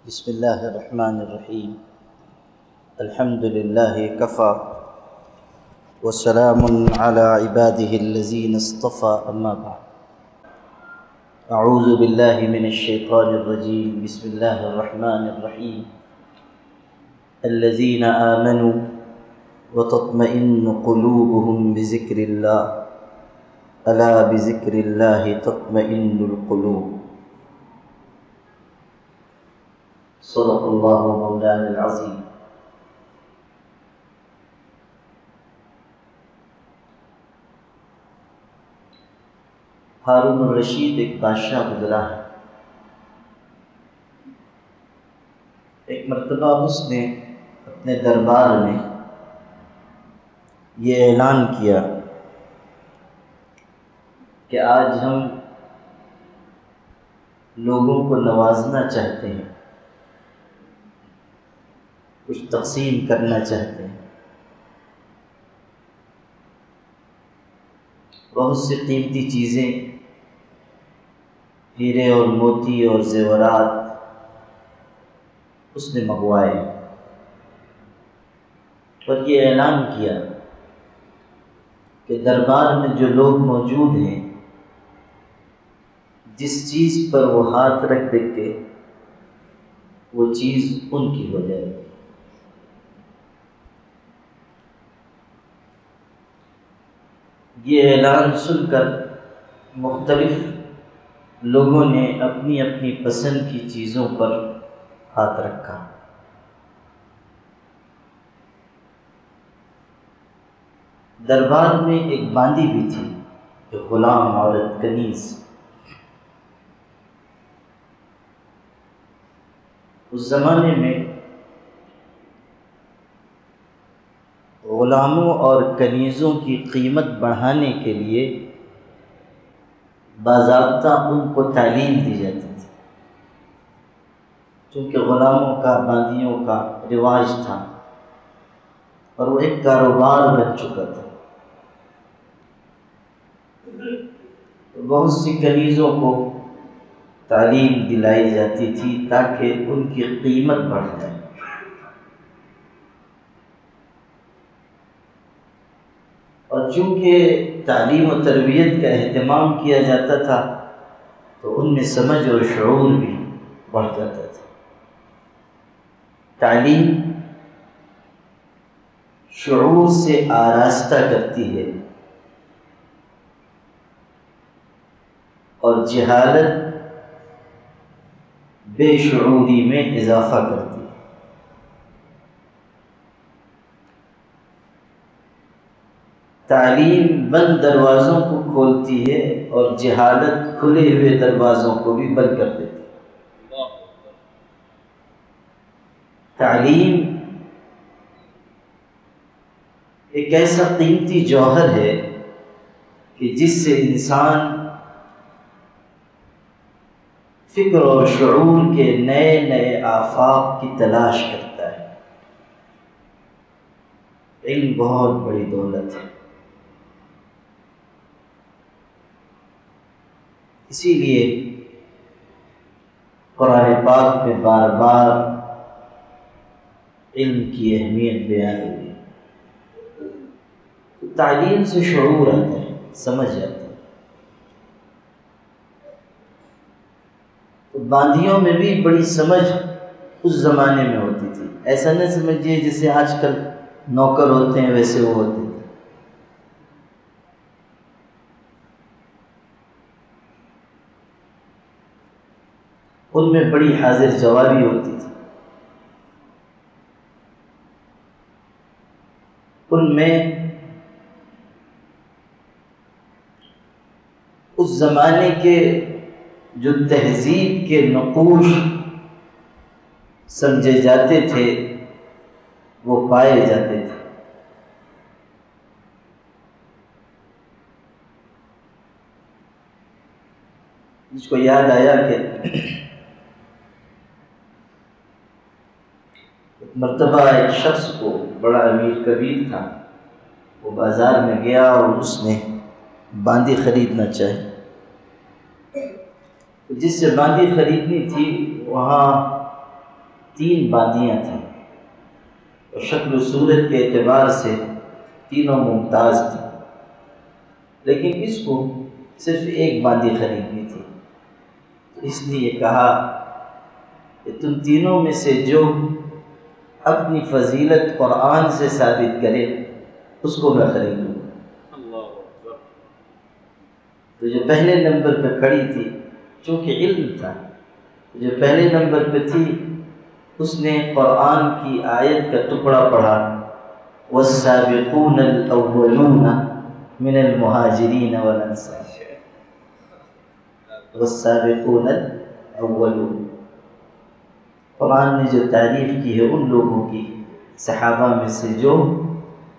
بسم الله الرحمن الرحيم. الحمد لله كفى وسلام على عباده الذين اصطفى، أما بعد. أعوذ بالله من الشيطان الرجيم. بسم الله الرحمن الرحيم. الذين آمنوا وتطمئن قلوبهم بذكر الله، ألا بذكر الله تطمئن القلوب. صدق اللہ مولانا العظیم. ہارون الرشید ایک بادشاہ گزرا ہے. ایک مرتبہ اس نے اپنے دربار میں یہ اعلان کیا کہ آج ہم لوگوں کو نوازنا چاہتے ہیں، کچھ تقسیم کرنا چاہتے ہیں. بہت سی قیمتی چیزیں، ہیرے اور موتی اور زیورات اس نے منگوائے اور یہ اعلان کیا کہ دربار میں جو لوگ موجود ہیں، جس چیز پر وہ ہاتھ رکھ دیں گے وہ چیز ان کی ہو جائے گی. یہ اعلان سن کر مختلف لوگوں نے اپنی اپنی پسند کی چیزوں پر ہاتھ رکھا. دربار میں ایک باندی بھی تھی، ایک غلام عورت کنیز. اس زمانے میں غلاموں اور کنیزوں کی قیمت بڑھانے کے لیے باضابطہ ان کو تعلیم دی جاتی تھی، چونکہ غلاموں کا، باندیوں کا رواج تھا اور وہ ایک کاروبار بن چکا تھا. بہت سی کنیزوں کو تعلیم دلائی جاتی تھی تاکہ ان کی قیمت بڑھ جائے. اور چونکہ تعلیم و تربیت کا اہتمام کیا جاتا تھا تو ان میں سمجھ اور شعور بھی بڑھ جاتا تھا. تعلیم شعور سے آراستہ کرتی ہے اور جہالت بے شعوری میں اضافہ کرتی ہے. تعلیم بند دروازوں کو کھولتی ہے اور جہالت کھلے ہوئے دروازوں کو بھی بند کر دیتی ہے. تعلیم ایک ایسا قیمتی جوہر ہے کہ جس سے انسان فکر اور شعور کے نئے نئے آفاق کی تلاش کرتا ہے. علم بہت بڑی دولت ہے. اسی لیے قرآن پاک میں بار بار علم کی اہمیت بیان ہوئی. تعلیم سے شعور آتا ہے، سمجھ آتا ہے. تو باندیوں میں بھی بڑی سمجھ اس زمانے میں ہوتی تھی. ایسا نہ سمجھیے جیسے آج کل نوکر ہوتے ہیں ویسے وہ ہوتے تھے. ان میں بڑی حاضر جوابی ہوتی تھی. ان میں اس زمانے کے جو تہذیب کے نقوش سمجھے جاتے تھے وہ پائے جاتے تھے. مجھ کو یاد آیا کہ مرتبہ ایک شخص کو، بڑا امیر کبیر تھا، وہ بازار میں گیا اور اس نے باندی خریدنا چاہی. جس سے باندی خریدنی تھی وہاں 3 باندیاں تھیں اور شکل و صورت کے اعتبار سے تینوں ممتاز تھیں، لیکن اس کو صرف ایک باندی خریدنی تھی، تو اس نے یہ کہا کہ تم تینوں میں سے جو اپنی فضیلت قرآن سے ثابت کرے اس کو میں خریدوں گا۔ تو جو پہلے نمبر پہ کھڑی تھی، چونکہ علم تھا، جو پہلے نمبر پہ تھی اس نے قرآن کی آیت کا ٹکڑا پڑھا، والسابقون الاولون من المہاجرین والانصار، والسابقون الاولون، قرآن نے جو تعریف کی ہے ان لوگوں کی صحابہ میں سے جو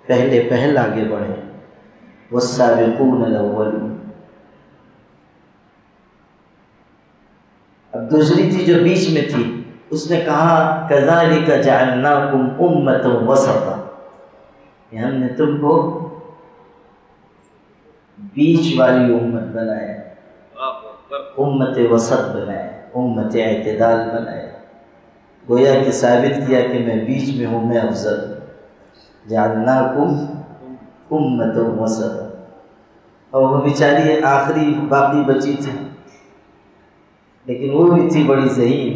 پہل آگے بڑھے، والسابقون الاولون۔ اب دوسری تھی جو بیچ میں تھی، اس نے کہا کذالک جعلناکم امۃ وسطا، کہ ہم نے تم کو بیچ والی امت بنایا، امت وسط بنایا، امت اعتدال بنایا، گویا کہ ثابت کیا کہ میں بیچ میں ہوں، میں افضل ہوں۔ جعلناکم امۃ وسطا۔ اور وہ بیچاری آخری باقی بچی تھی، لیکن وہ بھی تھی بڑی ذہین،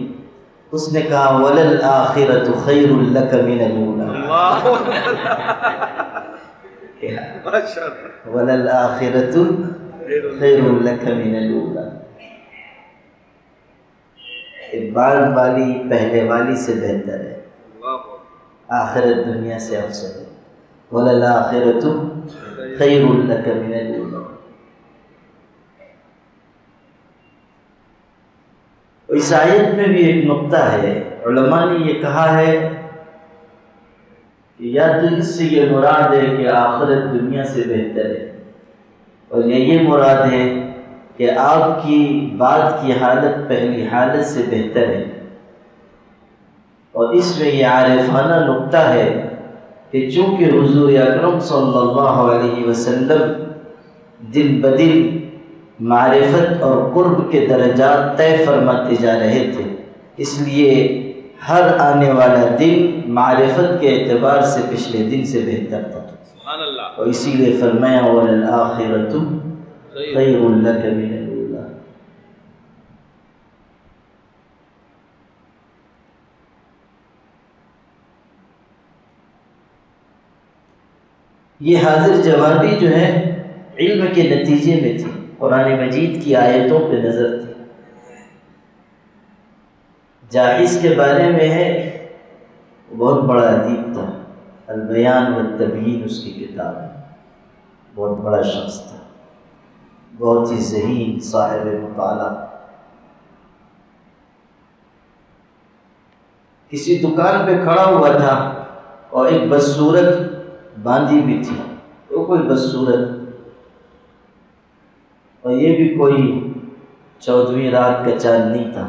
اس نے کہا وَلَلْآخِرَةُ خَيْرٌ لَكَ مِنَ الْأُولَىٰ، وَلَلْآخِرَةُ خَيْرٌ لَكَ مِنَ الْأُولَىٰ، بعد والی پہلے والی سے بہتر ہے، آخرت دنیا سے افضل ہے، وَلَلْآخِرَةُ خَيْرٌ لَكَ مِنَ الْأُولَىٰ۔ اس آیت میں بھی ایک نقطہ ہے، علماء نے یہ کہا ہے کہ یا تو اس سے یہ مراد ہے کہ آخرت دنیا سے بہتر ہے، اور یہ مراد ہے کہ آپ کی بعد کی حالت پہلی حالت سے بہتر ہے، اور اس میں یہ عارفانہ نقطہ ہے کہ چونکہ حضور اکرم صلی اللہ علیہ وسلم دن بدن معرفت اور قرب کے درجات طے فرماتے جا رہے تھے، اس لیے ہر آنے والا دن معرفت کے اعتبار سے پچھلے دن سے بہتر تھا، اور اسی لیے فرمایا وَلَلْآخِرَةُ خَيْرٌ لَكَ مِنَ الْأُولَىٰ۔ یہ حاضر جوابی جو ہے علم کے نتیجے میں تھی، قرآن مجید کی آیتوں پہ نظر تھی۔ جاحظ کے بارے میں ہے، بہت بڑا ادیب تھا، البیان والتبیین اس کی کتاب ہے، بہت بڑا شخص تھا، بہت ہی ذہین، صاحب مطالعہ۔ کسی دکان پہ کھڑا ہوا تھا اور ایک بدصورت باندھی بھی تھی، وہ کوئی بدصورت، اور یہ بھی کوئی 14ویں رات کا چاند نہیں تھا،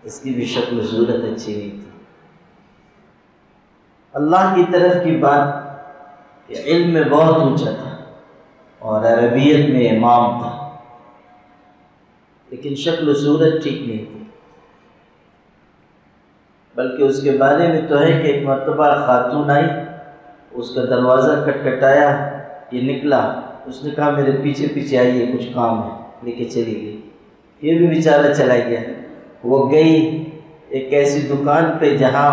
اس کی بھی شکل و صورت اچھی نہیں تھی۔ اللہ کی طرف کی بات کہ علم میں بہت اونچا تھا اور عربیت میں امام تھا، لیکن شکل و صورت ٹھیک نہیں تھی، بلکہ اس کے بارے میں تو ہے کہ ایک مرتبہ خاتون آئی، اس کا دروازہ کھٹکھٹایا، یہ نکلا، اس نے کہا میرے پیچھے پیچھے آئیے، کچھ کام ہے، لے کے چلی گئی۔ یہ بھی بیچارہ چلا گیا۔ وہ گئی ایک ایسی دکان پہ جہاں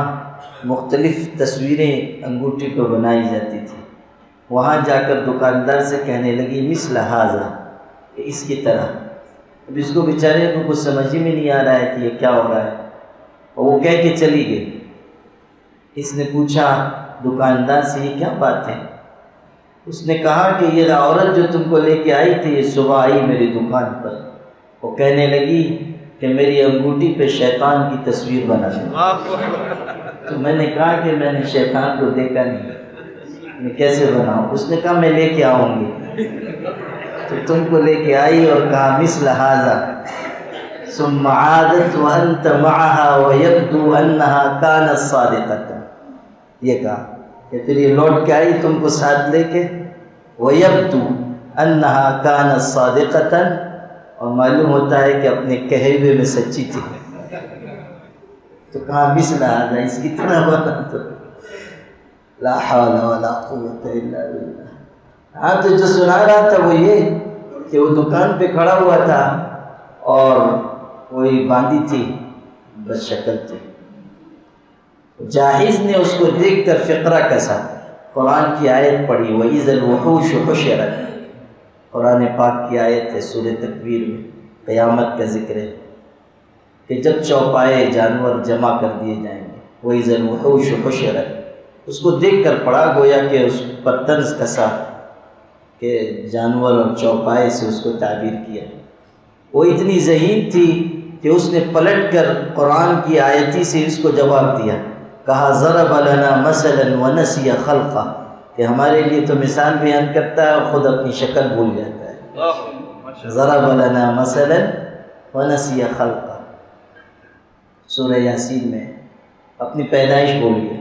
مختلف تصویریں انگوٹھی پہ بنائی جاتی تھی، وہاں جا کر دکاندار سے کہنے لگی مثل ھذا، اس کی طرح۔ اب اس کو بیچارے کو کچھ سمجھ ہی میں نہیں آ رہا ہے کہ یہ کیا ہو رہا ہے، اور وہ کہہ کے چلی گئی۔ اس نے پوچھا دکاندار سے یہ کیا بات ہے؟ اس نے کہا کہ یہ عورت جو تم کو لے کے آئی تھی، یہ صبح آئی میری دکان پر، وہ کہنے لگی کہ میری انگوٹھی پہ شیطان کی تصویر بنا دو۔ تو میں نے کہا کہ میں نے شیطان کو دیکھا نہیں، میں کیسے بناؤں؟ اس نے کہا میں لے کے آؤں گی۔ تو تم کو لے کے آئی اور کہا مثل ھذا، ثم عادت وانت معها ويبدو انها كانت صادقة، یہ کہا کہ پھر یہ لوٹ کے آئی تم کو ساتھ لے کے، وَيَبْدُو أَنَّهَا كَانَتْ صَادِقَةً، اور معلوم ہوتا ہے کہ اپنے کہے ہوئے میں سچی تھی۔ تو کہاں مثل هذا، اس کی طرح بنا تو لا حول ولا قوت الا باللہ۔ ہاں تو جو سنا رہا تھا وہ یہ کہ وہ دکان پہ کھڑا ہوا تھا اور کوئی باندھی تھی، بس شکل تھی۔ جاہز نے اس کو دیکھ کر فقرہ کسا، قرآن کی آیت پڑھی وَإِذَا الْوُحُوشُ حُشِرَتْ، قرآن پاک کی آیت ہے سورہ تکویر میں، قیامت کا ذکر ہے کہ جب چوپائے جانور جمع کر دیے جائیں گے۔ وَإِذَا الْوُحُوشُ حُشِرَتْ، اس کو دیکھ کر پڑھا گویا کہ اس پر طنز کسا کہ جانور اور چوپائے سے اس کو تعبیر کیا۔ وہ اتنی ذہین تھی کہ اس نے پلٹ کر قرآن کی آیتی سے اس کو جواب دیا، کہا ضرب لنا مثلا ونسی خلقہ، کہ ہمارے لیے تو مثال بیان کرتا ہے اور خود اپنی شکل بھول جاتا ہے۔ ضرب لنا مثلا ونسی خلقہ، سورہ یاسین میں اپنی پیدائش بول گیا،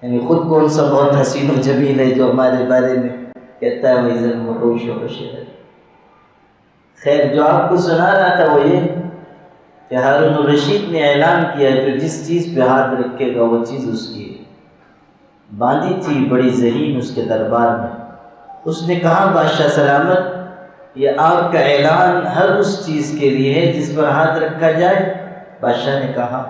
یعنی خود کون سا بہت حسین و جمیل ہے جو ہمارے بارے میں کہتا ہے وَإِذَا الْوُحُوشُ حُشِرَتْ۔ خیر جو آپ کو سنا رہا تھا وہ یہ کہ ہارون الرشید نے اعلان کیا جو جس چیز پہ ہاتھ رکھے گا وہ چیز اس کی ہے۔ باندھی تھی بڑی ذہین اس کے دربار میں، اس نے کہا بادشاہ سلامت یہ آپ کا اعلان ہر اس چیز کے لیے ہے جس پر ہاتھ رکھا جائے؟ بادشاہ نے کہا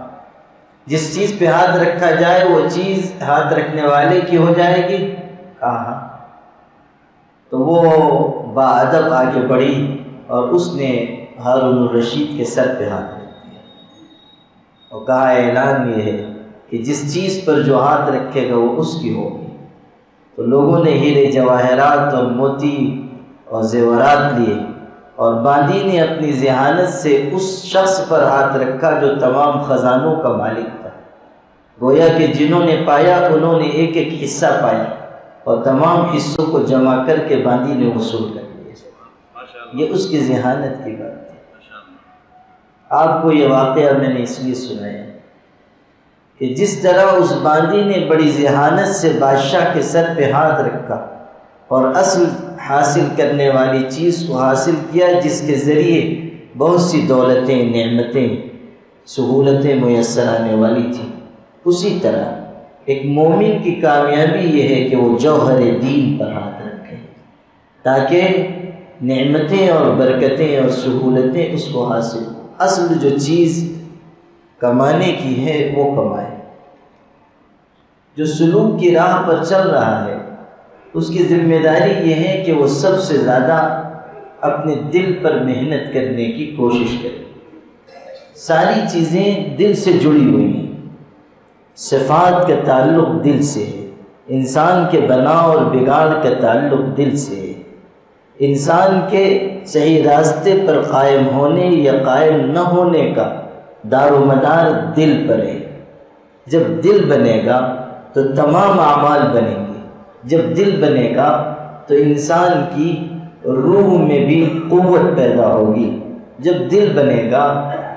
جس چیز پہ ہاتھ رکھا جائے وہ چیز ہاتھ رکھنے والے کی ہو جائے گی؟ کہا ہاں۔ تو وہ باادب آگے بڑھی اور اس نے ہارون الرشید کے سر پہ ہاتھ رکھ دیا اور کہا اعلان یہ ہے کہ جس چیز پر جو ہاتھ رکھے گا وہ اس کی ہوگی۔ تو لوگوں نے ہیرے جواہرات اور موتی اور زیورات لیے اور باندی نے اپنی ذہانت سے اس شخص پر ہاتھ رکھا جو تمام خزانوں کا مالک تھا۔ گویا کہ جنہوں نے پایا انہوں نے ایک ایک حصہ پایا اور تمام حصوں کو جمع کر کے باندی نے وصول کر لیا۔ یہ اس کی ذہانت کی بات ہے۔ آپ کو یہ واقعہ میں نے اس لیے سنایا کہ جس طرح اس باندی نے بڑی ذہانت سے بادشاہ کے سر پہ ہاتھ رکھا اور اصل حاصل کرنے والی چیز کو حاصل کیا جس کے ذریعے بہت سی دولتیں، نعمتیں، سہولتیں میسر آنے والی تھیں، اسی طرح ایک مومن کی کامیابی یہ ہے کہ وہ جوہر دین پر ہاتھ رکھے تاکہ نعمتیں اور برکتیں اور سہولتیں اس کو حاصل ہوں۔ اصل جو چیز کمانے کی ہے وہ کمائے۔ جو سلوک کی راہ پر چل رہا ہے اس کی ذمہ داری یہ ہے کہ وہ سب سے زیادہ اپنے دل پر محنت کرنے کی کوشش کرے۔ ساری چیزیں دل سے جڑی ہوئی ہیں، صفات کا تعلق دل سے ہے، انسان کے بناؤ اور بگاڑ کا تعلق دل سے ہے، انسان کے صحیح راستے پر قائم ہونے یا قائم نہ ہونے کا دار و مدار دل پر ہے۔ جب دل بنے گا تو تمام اعمال بنیں گے، جب دل بنے گا تو انسان کی روح میں بھی قوت پیدا ہوگی، جب دل بنے گا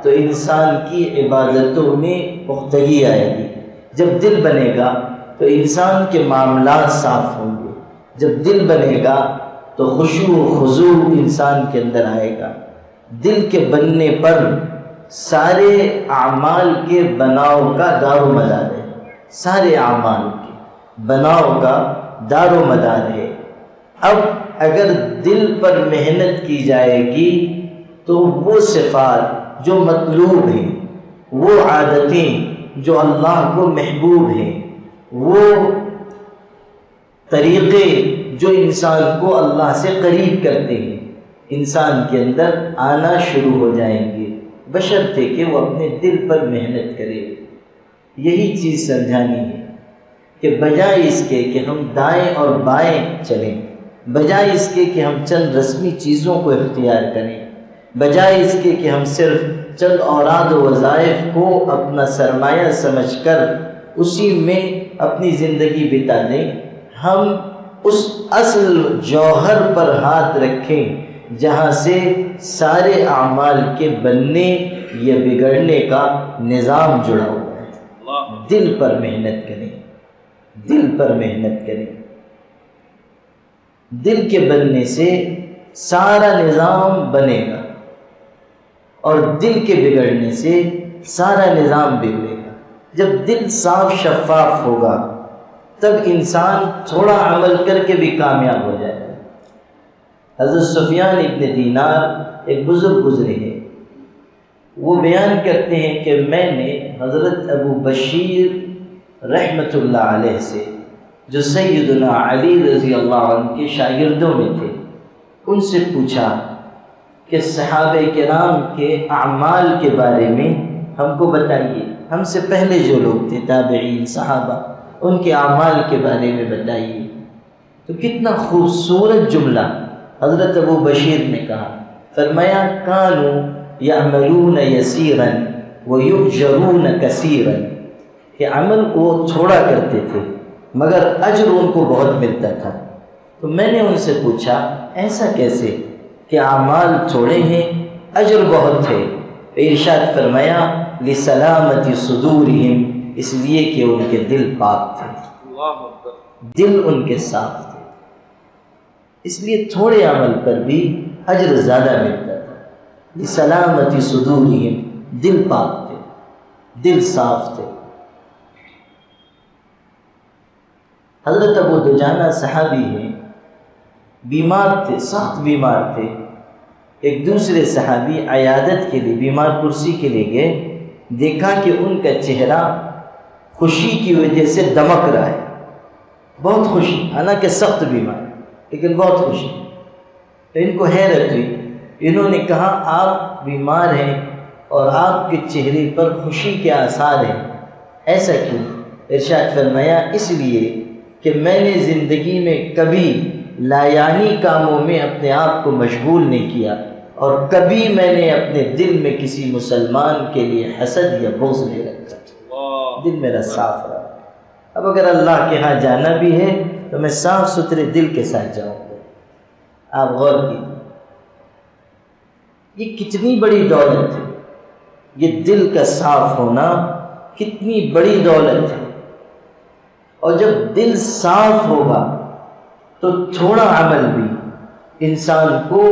تو انسان کی عبادتوں میں پختگی آئے گی، جب دل بنے گا تو انسان کے معاملات صاف ہوں گے، جب دل بنے گا تو خشوع و خضوع انسان کے اندر آئے گا۔ دل کے بننے پر سارے اعمال کے بناؤ کا دار و مدار ہے، سارے اعمال کے بناؤ کا دار و مدار ہے۔ اب اگر دل پر محنت کی جائے گی تو وہ صفات جو مطلوب ہیں، وہ عادتیں جو اللہ کو محبوب ہیں، وہ طریقے جو انسان کو اللہ سے قریب کرتے ہیں، انسان کے اندر آنا شروع ہو جائیں گے، بشرطے کہ وہ اپنے دل پر محنت کرے۔ یہی چیز سمجھانی ہے کہ بجائے اس کے کہ ہم دائیں اور بائیں چلیں، بجائے اس کے کہ ہم چند رسمی چیزوں کو اختیار کریں، بجائے اس کے کہ ہم صرف چند اوراد و وظائف کو اپنا سرمایہ سمجھ کر اسی میں اپنی زندگی بتا دیں، ہم اس اصل جوہر پر ہاتھ رکھیں جہاں سے سارے اعمال کے بننے یا بگڑنے کا نظام جڑا ہوا ہے۔ دل پر محنت کریں، دل پر محنت کریں۔ دل کے بننے سے سارا نظام بنے گا اور دل کے بگڑنے سے سارا نظام بگڑے گا۔ جب دل صاف شفاف ہوگا تب انسان تھوڑا عمل کر کے بھی کامیاب ہو جائے گا۔ حضرت سفیان ابن دینار ایک بزرگ گزرے ہیں، وہ بیان کرتے ہیں کہ میں نے حضرت ابو بشیر رحمۃ اللہ علیہ سے، جو سیدنا علی رضی اللہ عنہ کے شاگردوں میں تھے، ان سے پوچھا کہ صحابہ کرام کے اعمال کے بارے میں ہم کو بتائیے، ہم سے پہلے جو لوگ تھے تابعین صحابہ، ان کے اعمال کے بارے میں بتائیے۔ تو کتنا خوبصورت جملہ حضرت ابو بشیر نے کہا، فرمایا کانوا یعملون یسیرا ویؤجرون کثیرا، کہ عمل وہ تھوڑا کرتے تھے مگر اجر ان کو بہت ملتا تھا۔ تو میں نے ان سے پوچھا ایسا کیسے کہ اعمال تھوڑے ہیں اجر بہت ہے؟ ارشاد فرمایا لسلامت صدورہم، اس لیے کہ ان کے دل پاک تھے، دل ان کے صاف تھے، اس لیے تھوڑے عمل پر بھی اجر زیادہ ملتا تھا۔ لسلامت صدورہم، دل پاک تھے، دل صاف تھے۔ حضرت ابو دجانہ صحابی ہیں، بیمار تھے، سخت بیمار تھے۔ ایک دوسرے صحابی عیادت کے لیے بیمار کرسی کے لیے گئے، دیکھا کہ ان کا چہرہ خوشی کی وجہ سے دمک رہا ہے، بہت خوشی، حالانکہ سخت بیمار لیکن بہت خوشی۔ تو ان کو حیرت ہوئی، انہوں نے کہا آپ بیمار ہیں اور آپ کے چہرے پر خوشی کے آثار ہیں، ایسا کیوں؟ ارشاد فرمایا اس لیے کہ میں نے زندگی میں کبھی لایانی کاموں میں اپنے آپ کو مشغول نہیں کیا، اور کبھی میں نے اپنے دل میں کسی مسلمان کے لیے حسد یا بغض نہیں رکھا، دل میرا صاف رہا۔ اب اگر اللہ کے ہاں جانا بھی ہے تو میں صاف ستھرے دل کے ساتھ جاؤں گا۔ آپ غور کیجیے، یہ کتنی بڑی دولت ہے، یہ دل کا صاف ہونا کتنی بڑی دولت ہے۔ اور جب دل صاف ہوگا تو تھوڑا عمل بھی انسان کو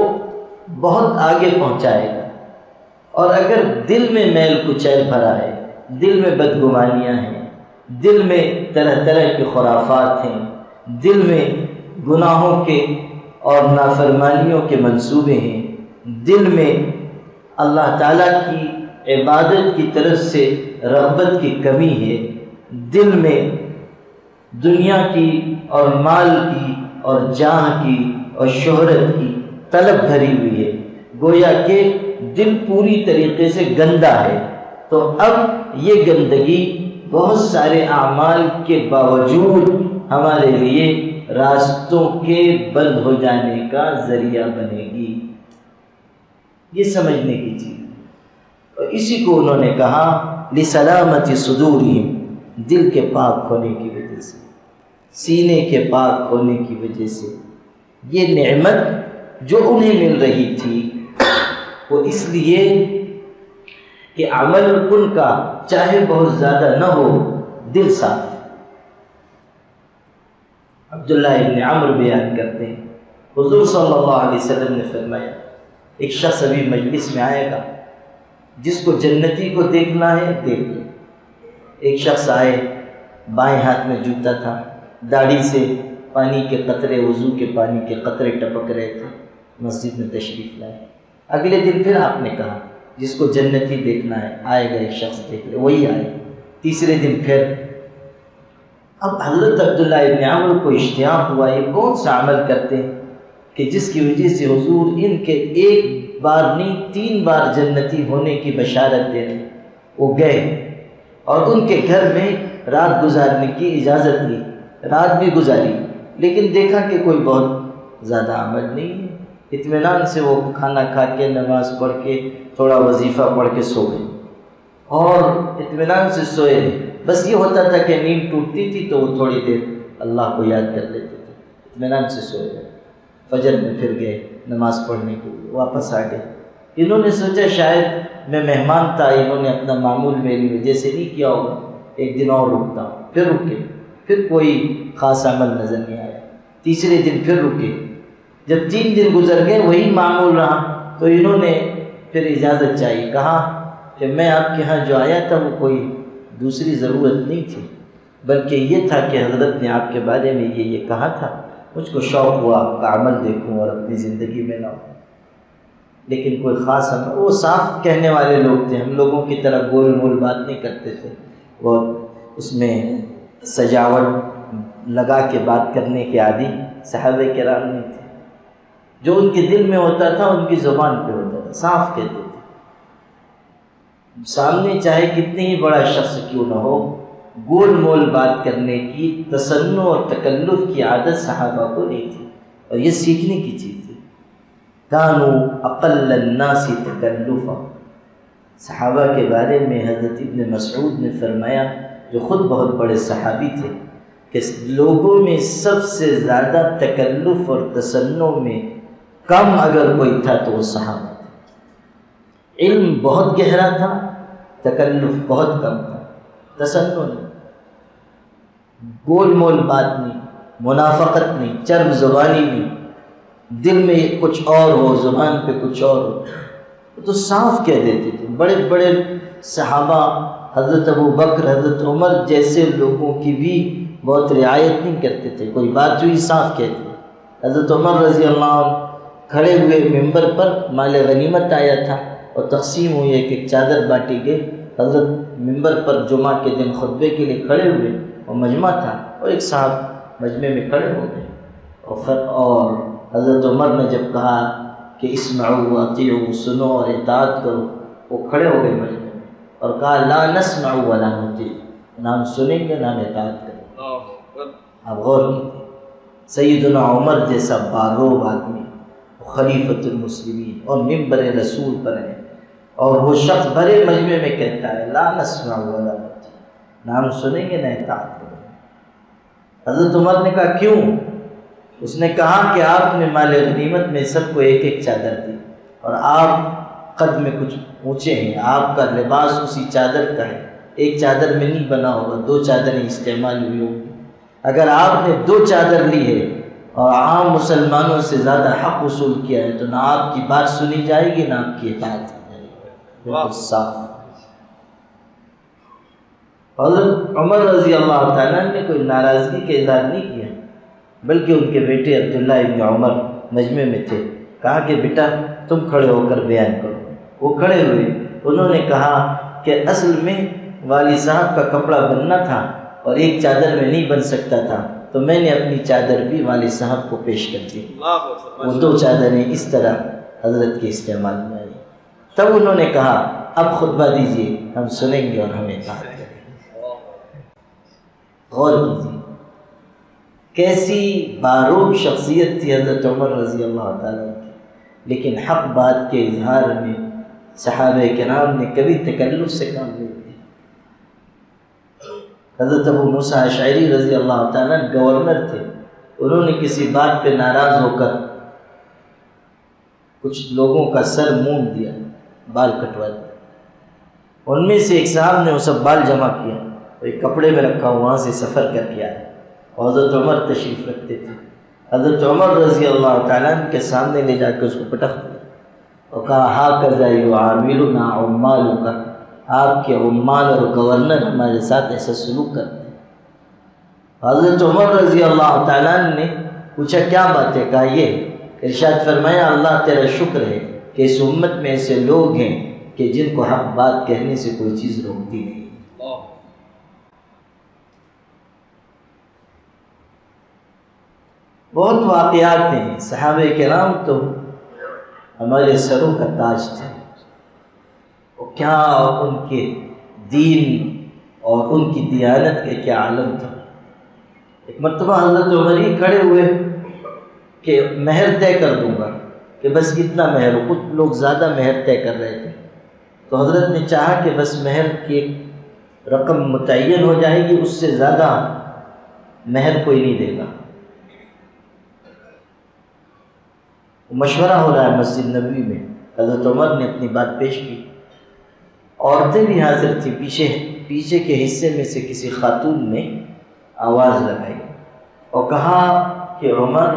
بہت آگے پہنچائے گا۔ اور اگر دل میں میل کچیل بھرا ہے، دل میں بدگمانیاں ہیں، دل میں طرح طرح کے خرافات ہیں، دل میں گناہوں کے اور نافرمانیوں کے منصوبے ہیں، دل میں اللہ تعالیٰ کی عبادت کی طرف سے رغبت کی کمی ہے، دل میں دنیا کی اور مال کی اور جاہ کی اور شہرت کی طلب بھری ہوئی ہے، گویا کہ دل پوری طریقے سے گندا ہے، تو اب یہ گندگی بہت سارے اعمال کے باوجود ہمارے لیے راستوں کے بند ہو جانے کا ذریعہ بنے گی۔ یہ سمجھنے کی چیز، اور اسی کو انہوں نے کہا لسلامت صدورہم، دل کے پاک ہونے کی وجہ سے، سینے کے پاک ہونے کی وجہ سے۔ یہ نعمت جو انہیں مل رہی تھی وہ اس لیے کہ عمل ان کا چاہے بہت زیادہ نہ ہو، دل صاف۔ عبداللہ ابن عمرو بیان کرتے ہیں حضور صلی اللہ علیہ وسلم نے فرمایا ایک شخص ابھی مجلس میں آئے گا، جس کو جنتی کو دیکھنا ہے دیکھ لو۔ ایک شخص آئے، بائیں ہاتھ میں جوتا تھا، داڑھی سے پانی کے قطرے، وضو کے پانی کے قطرے ٹپک رہے تھے، مسجد میں تشریف لائے۔ اگلے دن پھر آپ نے کہا جس کو جنتی دیکھنا ہے آئے گا ایک شخص دیکھ لے، وہی آئے۔ تیسرے دن پھر۔ اب حضرت عبداللہ ابن عمرو کو اشتیاق ہوا یہ کون سا عمل کرتے ہیں کہ جس کی وجہ سے حضور ان کے ایک بار نہیں 3 بار جنتی ہونے کی بشارت دے رہے۔ وہ گئے اور ان کے گھر میں رات گزارنے کی اجازت لی، رات بھی گزاری، لیکن دیکھا کہ کوئی بہت زیادہ عمل نہیں ہے۔ اطمینان سے وہ کھانا کھا کے نماز پڑھ کے تھوڑا وظیفہ پڑھ کے سو گئے اور اطمینان سے سوئے۔ بس یہ ہوتا تھا کہ نیند ٹوٹتی تھی تو وہ تھوڑی دیر اللہ کو یاد کر لیتے تھے، اطمینان سے سوئے گئے۔ فجر میں پھر گئے نماز پڑھنے کے لیے، واپس آ گئے۔ انہوں نے سوچا شاید میں مہمان تھا، انہوں نے اپنا معمول میری وجہ سے نہیں کیا ہوگا، ایک دن اور رکتا ہوں۔ پھر رکے، پھر کوئی خاص عمل نظر نہیں آیا۔ تیسرے دن پھر رکے، جب 3 دن گزر گئے وہی معمول رہا تو انہوں نے پھر اجازت چاہیے، کہا کہ میں آپ کے ہاں جو آیا تھا وہ کوئی دوسری ضرورت نہیں تھی، بلکہ یہ تھا کہ حضرت نے آپ کے بارے میں یہ کہا تھا، مجھ کو شوق ہوا آپ کا عمل دیکھوں اور اپنی زندگی میں لاؤں۔ لیکن کوئی خاص عمل، وہ صاف کہنے والے لوگ تھے، ہم لوگوں کی طرح گول مول بات نہیں کرتے تھے، وہ اس میں سجاوٹ لگا کے بات کرنے کے عادی صحابہ کرام نہیں تھے۔ جو ان کے دل میں ہوتا تھا ان کی زبان پہ ہوتا تھا، صاف کہتے تھے۔ سامنے چاہے کتنی ہی بڑا شخص کیوں نہ ہو، گول مول بات کرنے کی، تصنع اور تکلف کی عادت صحابہ کو نہیں تھی، اور یہ سیکھنے کی چیز ہے۔ کانوا اقل الناس تکلفا، صحابہ کے بارے میں حضرت ابن مسعود نے فرمایا، جو خود بہت بڑے صحابی تھے، کہ لوگوں میں سب سے زیادہ تکلف اور تصنع میں کم اگر کوئی تھا تو وہ صحابہ تھے۔ علم بہت گہرا تھا، تکلف بہت کم تھا، تصنع نہیں، گول مول بات نہیں، منافقت نہیں، چرب زبانی نہیں، دل میں کچھ اور ہو زبان پہ کچھ اور ہو، تو صاف کہہ دیتے تھے۔ بڑے بڑے صحابہ حضرت ابو بکر، حضرت عمر جیسے لوگوں کی بھی بہت رعایت نہیں کرتے تھے، کوئی بات ہوئی صاف کہتے۔ حضرت عمر رضی اللہ عنہ کھڑے ہوئے ممبر پر، مال غنیمت آیا تھا اور تقسیم ہوئی، ایک ایک چادر بانٹی گئی، حضرت ممبر پر جمعہ کے دن خطبے کے لیے کھڑے ہوئے، اور مجمع تھا، اور ایک صاحب مجمع میں کھڑے ہو گئے، اور حضرت عمر نے جب کہا کہ اسمعوا واطیعوا، سنو اور اطاعت کرو، وہ کھڑے ہو گئے مجمع میں اور کہا لا نسمع ولا نطیع، نہ ہم سنیں گے نہ ہم اطاعت کریں گے۔ آپ غور کیجیے، سیدنا عمر جیسا باروب آدمی، خلیفۃ المسلمین اور ممبر رسول پر ہے، اور وہ شخص بڑے مجمع میں کہتا ہے لا نسمع ولا نطیع، نہ ہم سنیں گے نہ اطاعت کریں گے۔ حضرت عمر نے کہا کیوں؟ اس نے کہا کہ آپ نے مال غنیمت میں سب کو ایک ایک چادر دی، اور آپ قد میں کچھ اونچے ہیں، آپ کا لباس اسی چادر کا ہے، ایک چادر میں نہیں بنا ہوگا، دو چادریں استعمال ہوئی ہوگی۔ اگر آپ نے دو چادر لی ہے اور عام مسلمانوں سے زیادہ حق وصول کیا ہے، تو نہ آپ کی بات سنی جائے گی نہ آپ کی اطاعت کی جائے گی۔ بالکل صاف۔ حضرت عمر رضی اللہ تعالیٰ نے کوئی ناراضگی کا اظہار نہیں کیا، بلکہ ان کے بیٹے عبداللہ ابن عمر مجمع میں تھے، کہا کہ بیٹا تم کھڑے ہو کر بیان کرو۔ وہ کھڑے ہوئے، انہوں نے کہا کہ اصل میں والی صاحب کا کپڑا بننا تھا اور ایک چادر میں نہیں بن سکتا تھا، تو میں نے اپنی چادر بھی والی صاحب کو پیش کر دی۔ وہ دو چادریں اس طرح حضرت کے استعمال میں آئی۔ تب انہوں نے کہا اب خطبہ دیجیے، ہم سنیں گے اور ہمیں اطاعت کریں گے۔ غور کیجیے کیسی باروب شخصیت تھی حضرت عمر رضی اللہ تعالیٰ کی، لیکن حق بات کے اظہار میں صحابہ کرام نے کبھی تکلف سے کام نہیں لیا۔ حضرت ابو موسیٰ اشعری رضی اللہ تعالیٰ گورنر تھے، انہوں نے کسی بات پہ ناراض ہو کر کچھ لوگوں کا سر مونڈ دیا، بال کٹوا دیا۔ ان میں سے ایک صاحب نے وہ سب بال جمع کیا، ایک کپڑے میں رکھا، وہاں سے سفر کر کے آیا، اور حضرت عمر تشریف رکھتے تھے۔ حضرت عمر رضی اللہ تعالیٰ کے سامنے لے جا کے اس کو پٹخ دیا اور کہا ہاکذا یعاملنا عمالک، آپ کے عمال اور گورنر ہمارے ساتھ ایسا سلوک کرتے ہیں۔ حضرت عمر رضی اللہ تعالیٰ نے پوچھا کیا بات ہے؟ کہا یہ، ارشاد فرمایا اللہ تیرا شکر ہے کہ اس امت میں ایسے لوگ ہیں کہ جن کو حق بات کہنے سے کوئی چیز روکتی نہیں۔ بہت واقعات ہیں، صحابہ کرام تو ہمارے سروں کا تاج تھے، اور کیا ان کے دین اور ان کی دیانت کا کیا عالم تھا۔ ایک مرتبہ حضرت عمر ہی کھڑے ہوئے کہ مہر طے کر دوں گا، کہ بس اتنا مہر ہو، کچھ لوگ زیادہ مہر طے کر رہے تھے، تو حضرت نے چاہا کہ بس مہر کی ایک رقم متعین ہو جائے گی، اس سے زیادہ مہر کوئی نہیں دے گا۔ مشورہ ہو رہا ہے مسجد نبوی میں، حضرت عمر نے اپنی بات پیش کی، عورتیں بھی حاضر تھیں، پیچھے کے حصے میں سے کسی خاتون نے آواز لگائی اور کہا کہ عمر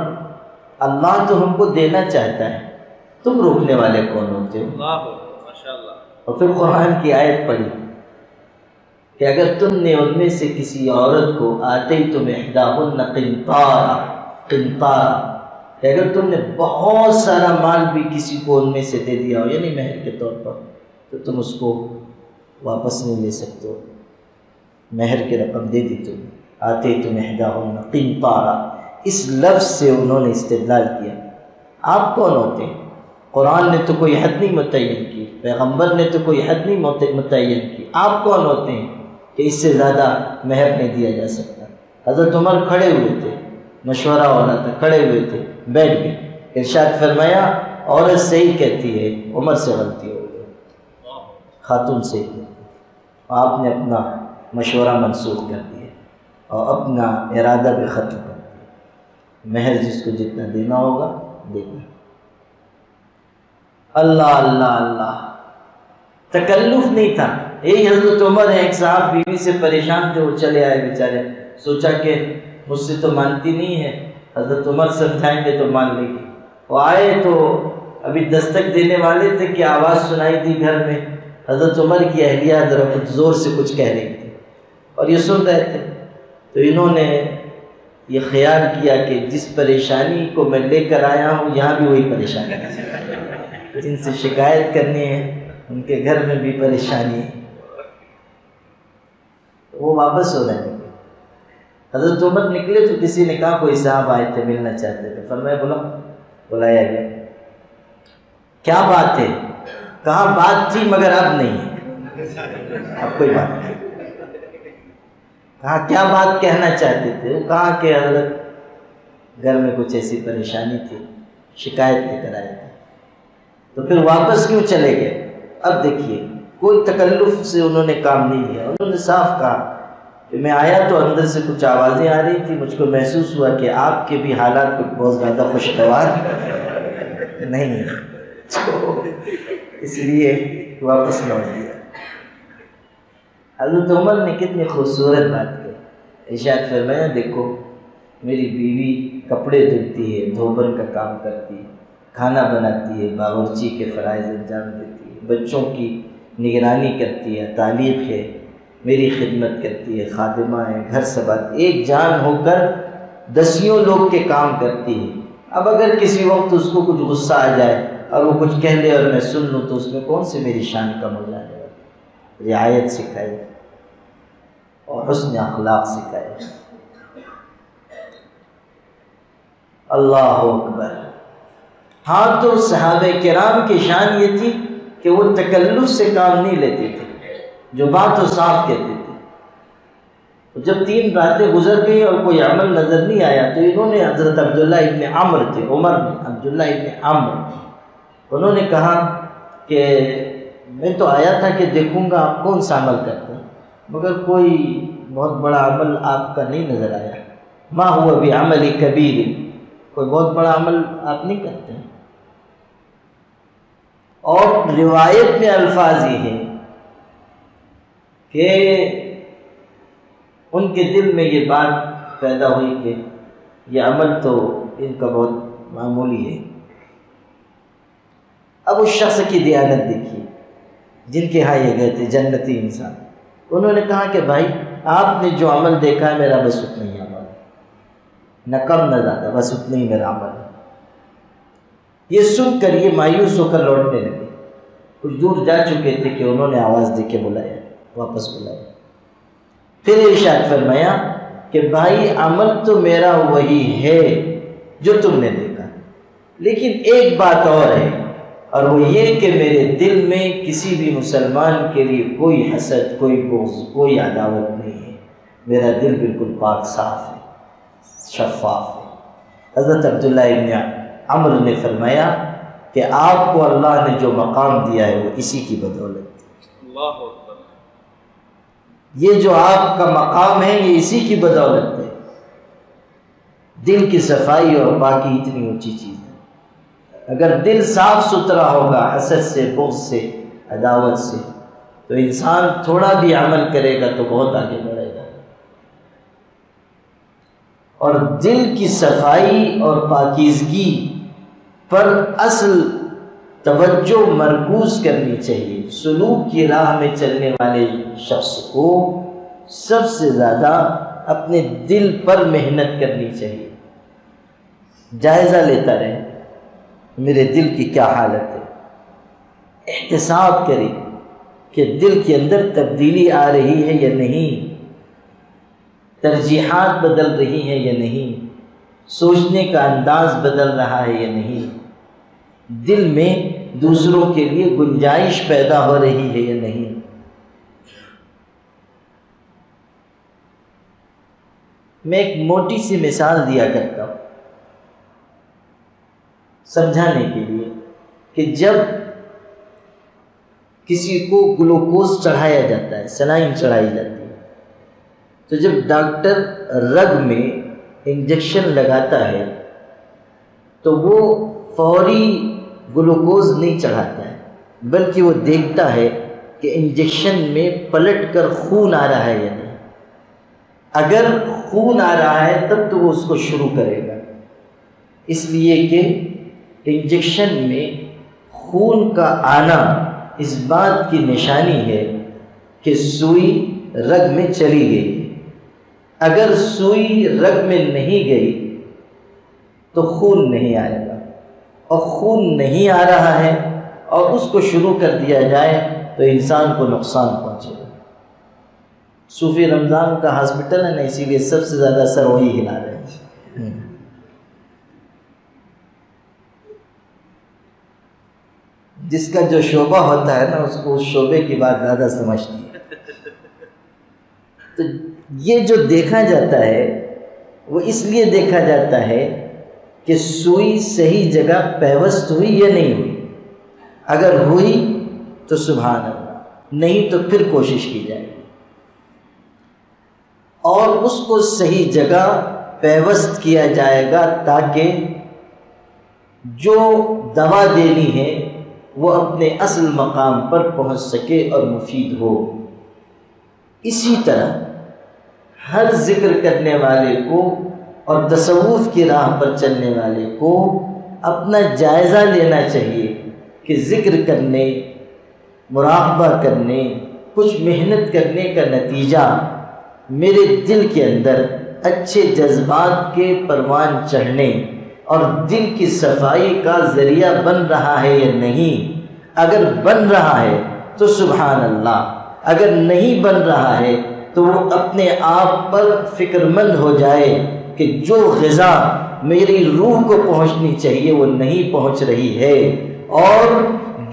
اللہ تو ہم کو دینا چاہتا ہے، تم روکنے والے کون ہوتے ہو؟ اور پھر قرآن کی آیت پڑھی کہ اگر تم نے ان میں سے کسی عورت کو آتیتم احداہن قنطارا، کہ اگر تم نے بہت سارا مال بھی کسی کو ان میں سے دے دیا ہو، یعنی مہر کے طور پر، تو تم اس کو واپس نہیں لے سکتے ہو، مہر کی رقم دے دی تم، آتیتم احداہن قنطارا، اس لفظ سے انہوں نے استدلال کیا۔ آپ کون ہوتے ہیں؟ قرآن نے تو کوئی حد نہیں متعین کی، پیغمبر نے تو کوئی حد نہیں متعین کی، آپ کون ہوتے ہیں کہ اس سے زیادہ مہر نہیں دیا جا سکتا؟ حضرت عمر کھڑے ہوئے تھے، مشورہ ہو رہا تھا، کھڑے ہوئے تھے، بیٹھ گئے، ارشاد فرمایا عورت صحیح کہتی ہے، عمر سے غلطی ہو گئی، خاتون سے ہی، آپ نے اپنا مشورہ منسوخ کر دیا اور اپنا ارادہ بھی ختم کر دیا، مہر جس کو جتنا دینا ہوگا دینا۔ اللہ اللہ اللہ، تکلف نہیں تھا۔ یہی حضرت عمر ہے، ایک صاحب بیوی سے پریشان تھے، وہ چلے آئے بیچارے، سوچا کہ مجھ سے تو مانتی نہیں ہے، حضرت عمر سمجھائیں گے تو مان لے گی۔ وہ آئے تو ابھی دستک دینے والے تھے کہ آواز سنائی دی گھر میں، حضرت عمر کی اہلیہ ذرا کچھ زور سے کچھ کہہ رہی تھی اور یہ سن رہے تھے، تو انہوں نے یہ خیال کیا کہ جس پریشانی کو میں لے کر آیا ہوں یہاں بھی وہی پریشانی ہے، جن سے شکایت کرنی ہے ان کے گھر میں بھی پریشانی ہے۔ وہ واپس ہو رہے ہیں، حضرت عمر نکلے تو کسی نے کہا کوئی صاحب آئے تھے، ملنا چاہتے تھے، فرمایا بلایا گیا، کیا بات ہے؟ کہا بات تھی مگر اب نہیں ہے، اب کوئی بات نہیں۔ کہا کیا بات کہنا چاہتے تھے؟ وہ کہا کہ حضرت گھر میں کچھ ایسی پریشانی تھی، شکایت لے کر آئے تھے۔ تو پھر واپس کیوں چلے گئے؟ اب دیکھیے کوئی تکلف سے انہوں نے کام نہیں لیا، انہوں نے صاف کہا کہ میں آیا تو اندر سے کچھ آوازیں آ رہی تھی، مجھ کو محسوس ہوا کہ آپ کے بھی حالات کچھ بہت زیادہ خوشگوار نہیں ہیں، تو اس لیے واپس لوٹ دیا۔ حضرت عمر نے کتنی خوبصورت بات کی، ارشاد فرمایا دیکھو میری بیوی کپڑے دھلتی ہے، دھوبن کا کام کرتی ہے، کھانا بناتی ہے، باورچی کے فرائض انجام دیتی ہے، بچوں کی نگرانی کرتی ہے، تعلیم ہے، میری خدمت کرتی ہے، خادمہ ہے، گھر سنبھالتی، ایک جان ہو کر دسیوں لوگ کے کام کرتی ہے۔ اب اگر کسی وقت اس کو کچھ غصہ آ جائے اور وہ کچھ کہہ لے اور میں سن لوں تو اس میں کون سی میری شان کم ہو جائے گا؟ رعایت سکھائی اور حسن اخلاق سکھائے۔ اللہ اکبر۔ ہاں تو صحابہ کرام کی شان یہ تھی کہ وہ تکلف سے کام نہیں لیتے تھے، جو بات وہ صاف کہتے تھے۔ تو جب 3 راتیں گزر گئی اور کوئی عمل نظر نہیں آیا تو انہوں نے حضرت عبداللہ ابن عمر تھے، عمر نے عبداللہ ابن عمر، انہوں نے کہا کہ میں تو آیا تھا کہ دیکھوں گا آپ کون سا عمل کرتے ہیں، مگر کوئی بہت بڑا عمل آپ کا نہیں نظر آیا، ما ہوا بعمل کبیر، کوئی بہت بڑا عمل آپ نہیں کرتے ہیں۔ اور روایت میں الفاظ یہ ہیں کہ ان کے دل میں یہ بات پیدا ہوئی کہ یہ عمل تو ان کا بہت معمولی ہے۔ اب اس شخص کی دیانت دیکھیے جن کے ہاں یہ گئے تھے، جنتی انسان، انہوں نے کہا کہ بھائی آپ نے جو عمل دیکھا ہے میرا بس اتنا ہی عمل ہے، نہ کم نہ زیادہ، بس اتنا ہی میرا عمل ہے۔ یہ سن کر یہ مایوس ہو کر لوٹنے لگے، کچھ دور جا چکے تھے کہ انہوں نے آواز دے کے بلایا، واپس بلایا۔ پھر ارشاد فرمایا کہ بھائی عمل تو میرا وہی ہے جو تم نے دیکھا، لیکن ایک بات اور ہے، اور وہ یہ کہ میرے دل میں کسی بھی مسلمان کے لیے کوئی حسد، کوئی بغض، کوئی عداوت نہیں ہے، میرا دل بالکل پاک صاف ہے، شفاف ہے۔ حضرت عبداللہ ابن عمر نے فرمایا کہ آپ کو اللہ نے جو مقام دیا ہے وہ اسی کی بدولت ہے، اللہ اکبر، یہ جو آپ کا مقام ہے یہ اسی کی بدولت ہے۔ دل کی صفائی اور پاکی اتنی اونچی چیز ہے، اگر دل صاف ستھرا ہوگا حسد سے، بغض سے، عداوت سے، تو انسان تھوڑا بھی عمل کرے گا تو بہت آگے بڑھے گا۔ اور دل کی صفائی اور پاکیزگی پر اصل توجہ مرکوز کرنی چاہیے۔ سلوک کی راہ میں چلنے والے شخص کو سب سے زیادہ اپنے دل پر محنت کرنی چاہیے، جائزہ لیتا رہے میرے دل کی کیا حالت ہے، احتساب کرے کہ دل کے اندر تبدیلی آ رہی ہے یا نہیں، ترجیحات بدل رہی ہیں یا نہیں، سوچنے کا انداز بدل رہا ہے یا نہیں، دل میں دوسروں کے لیے گنجائش پیدا ہو رہی ہے یا نہیں۔ میں ایک موٹی سی مثال دیا کرتا ہوں سمجھانے کے لیے کہ جب کسی کو گلوکوز چڑھایا جاتا ہے، سلائن چڑھائی جاتی ہے، تو جب ڈاکٹر رگ میں انجیکشن لگاتا ہے تو وہ فوری گلوکوز نہیں چڑھاتا ہے، بلکہ وہ دیکھتا ہے کہ انجیکشن میں پلٹ کر خون آ رہا ہے یا نہیں۔ اگر خون آ رہا ہے تب تو وہ اس کو شروع کرے گا، اس لیے کہ انجیکشن میں خون کا آنا اس بات کی نشانی ہے کہ سوئی رگ میں چلی گئی۔ اگر سوئی رگ میں نہیں گئی تو خون نہیں آئے گا، اور خون نہیں آ رہا ہے اور اس کو شروع کر دیا جائے تو انسان کو نقصان پہنچے گا۔ صوفی رمضان کا ہاسپٹل ہے نا، اسی لیے سب سے زیادہ سر وہی ہلا رہے ہیں۔ جس کا جو شعبہ ہوتا ہے نا اس کو اس شعبے کی بات زیادہ سمجھتی ہے۔ تو یہ جو دیکھا جاتا ہے وہ اس لیے دیکھا جاتا ہے کہ سوئی صحیح جگہ پیوست ہوئی یا نہیں ہوئی۔ اگر ہوئی تو سبحان اللہ، نہیں تو پھر کوشش کی جائے اور اس کو صحیح جگہ پیوست کیا جائے گا تاکہ جو دوا دینی ہے وہ اپنے اصل مقام پر پہنچ سکے اور مفید ہو۔ اسی طرح ہر ذکر کرنے والے کو اور تصوف کی راہ پر چلنے والے کو اپنا جائزہ لینا چاہیے کہ ذکر کرنے، مراقبہ کرنے، کچھ محنت کرنے کا نتیجہ میرے دل کے اندر اچھے جذبات کے پروان چڑھنے اور دل کی صفائی کا ذریعہ بن رہا ہے یا نہیں۔ اگر بن رہا ہے تو سبحان اللہ، اگر نہیں بن رہا ہے تو وہ اپنے آپ پر فکر مند ہو جائے کہ جو غذا میری روح کو پہنچنی چاہیے وہ نہیں پہنچ رہی ہے، اور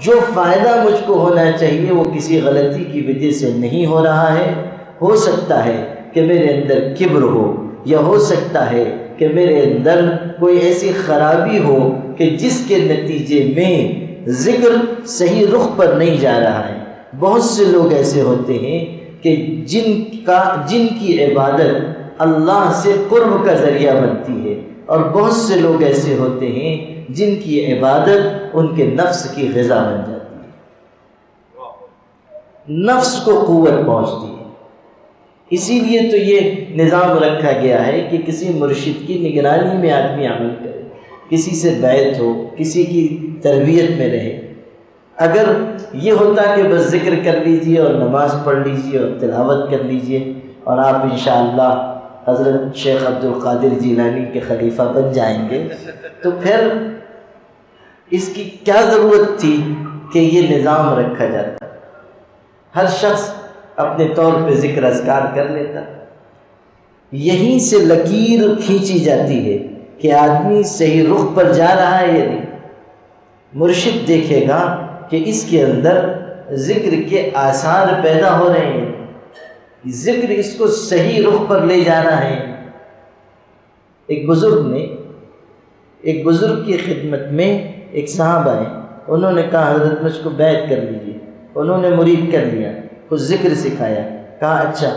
جو فائدہ مجھ کو ہونا چاہیے وہ کسی غلطی کی وجہ سے نہیں ہو رہا ہے۔ ہو سکتا ہے کہ میرے اندر کبر ہو، یا ہو سکتا ہے کہ میرے اندر کوئی ایسی خرابی ہو کہ جس کے نتیجے میں ذکر صحیح رخ پر نہیں جا رہا ہے۔ بہت سے لوگ ایسے ہوتے ہیں کہ جن کی عبادت اللہ سے قرب کا ذریعہ بنتی ہے، اور بہت سے لوگ ایسے ہوتے ہیں جن کی عبادت ان کے نفس کی غذا بن جاتی ہے، نفس کو قوت پہنچتی ہے۔ اسی لیے تو یہ نظام رکھا گیا ہے کہ کسی مرشد کی نگرانی میں آدمی عمل کرے، کسی سے بیعت ہو، کسی کی تربیت میں رہے۔ اگر یہ ہوتا کہ بس ذکر کر لیجئے اور نماز پڑھ لیجئے اور تلاوت کر لیجئے اور آپ انشاءاللہ حضرت شیخ عبد القادر جیلانی کے خلیفہ بن جائیں گے، تو پھر اس کی کیا ضرورت تھی کہ یہ نظام رکھا جاتا؟ ہر شخص اپنے طور پہ ذکر اذکار کر لیتا۔ یہیں سے لکیر کھینچی جاتی ہے کہ آدمی صحیح رخ پر جا رہا ہے یا نہیں۔ مرشد دیکھے گا کہ اس کے اندر ذکر کے آثار پیدا ہو رہے ہیں، ذکر اس کو صحیح رخ پر لے جانا ہے۔ ایک بزرگ کی خدمت میں ایک صاحب آئے، انہوں نے کہا حضرت مجھ کو بیعت کر لیجیے۔ انہوں نے مرید کر لیا، کچھ ذکر سکھایا، کہا اچھا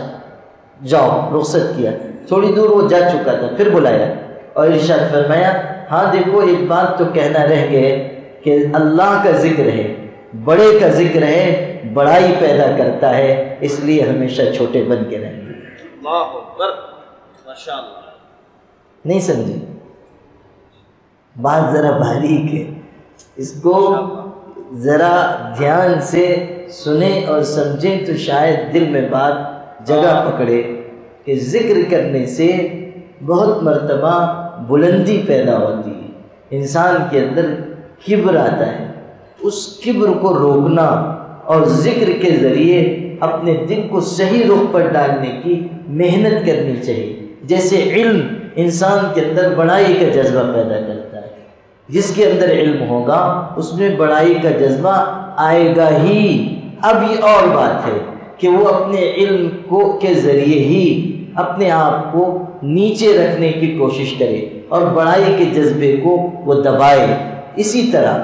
جاؤ، رخصت کیا۔ تھوڑی دور وہ جا چکا تھا، پھر بلایا اور ارشاد فرمایا ہاں دیکھو ایک بات تو کہنا رہ گئے کہ اللہ کا ذکر ہے، بڑے کا ذکر ہے، بڑائی پیدا کرتا ہے، اس لیے ہمیشہ چھوٹے بن کے رہیں گے۔ اللہ اکبر، ماشاءاللہ۔ نہیں سمجھے؟ بات ذرا باریک ہے، اس کو ذرا دھیان سے سنیں اور سمجھیں تو شاید دل میں بات جگہ پکڑے کہ ذکر کرنے سے بہت مرتبہ بلندی پیدا ہوتی ہے، انسان کے اندر کبر آتا ہے، اس کبر کو روکنا اور ذکر کے ذریعے اپنے دل کو صحیح رخ پر ڈالنے کی محنت کرنی چاہیے۔ جیسے علم انسان کے اندر بڑائی کا جذبہ پیدا کرتا ہے، جس کے اندر علم ہوگا اس میں بڑائی کا جذبہ آئے گا ہی۔ اب یہ اور بات ہے کہ وہ اپنے علم کے ذریعے ہی اپنے آپ کو نیچے رکھنے کی کوشش کرے اور بڑائی کے جذبے کو وہ دبائے۔ اسی طرح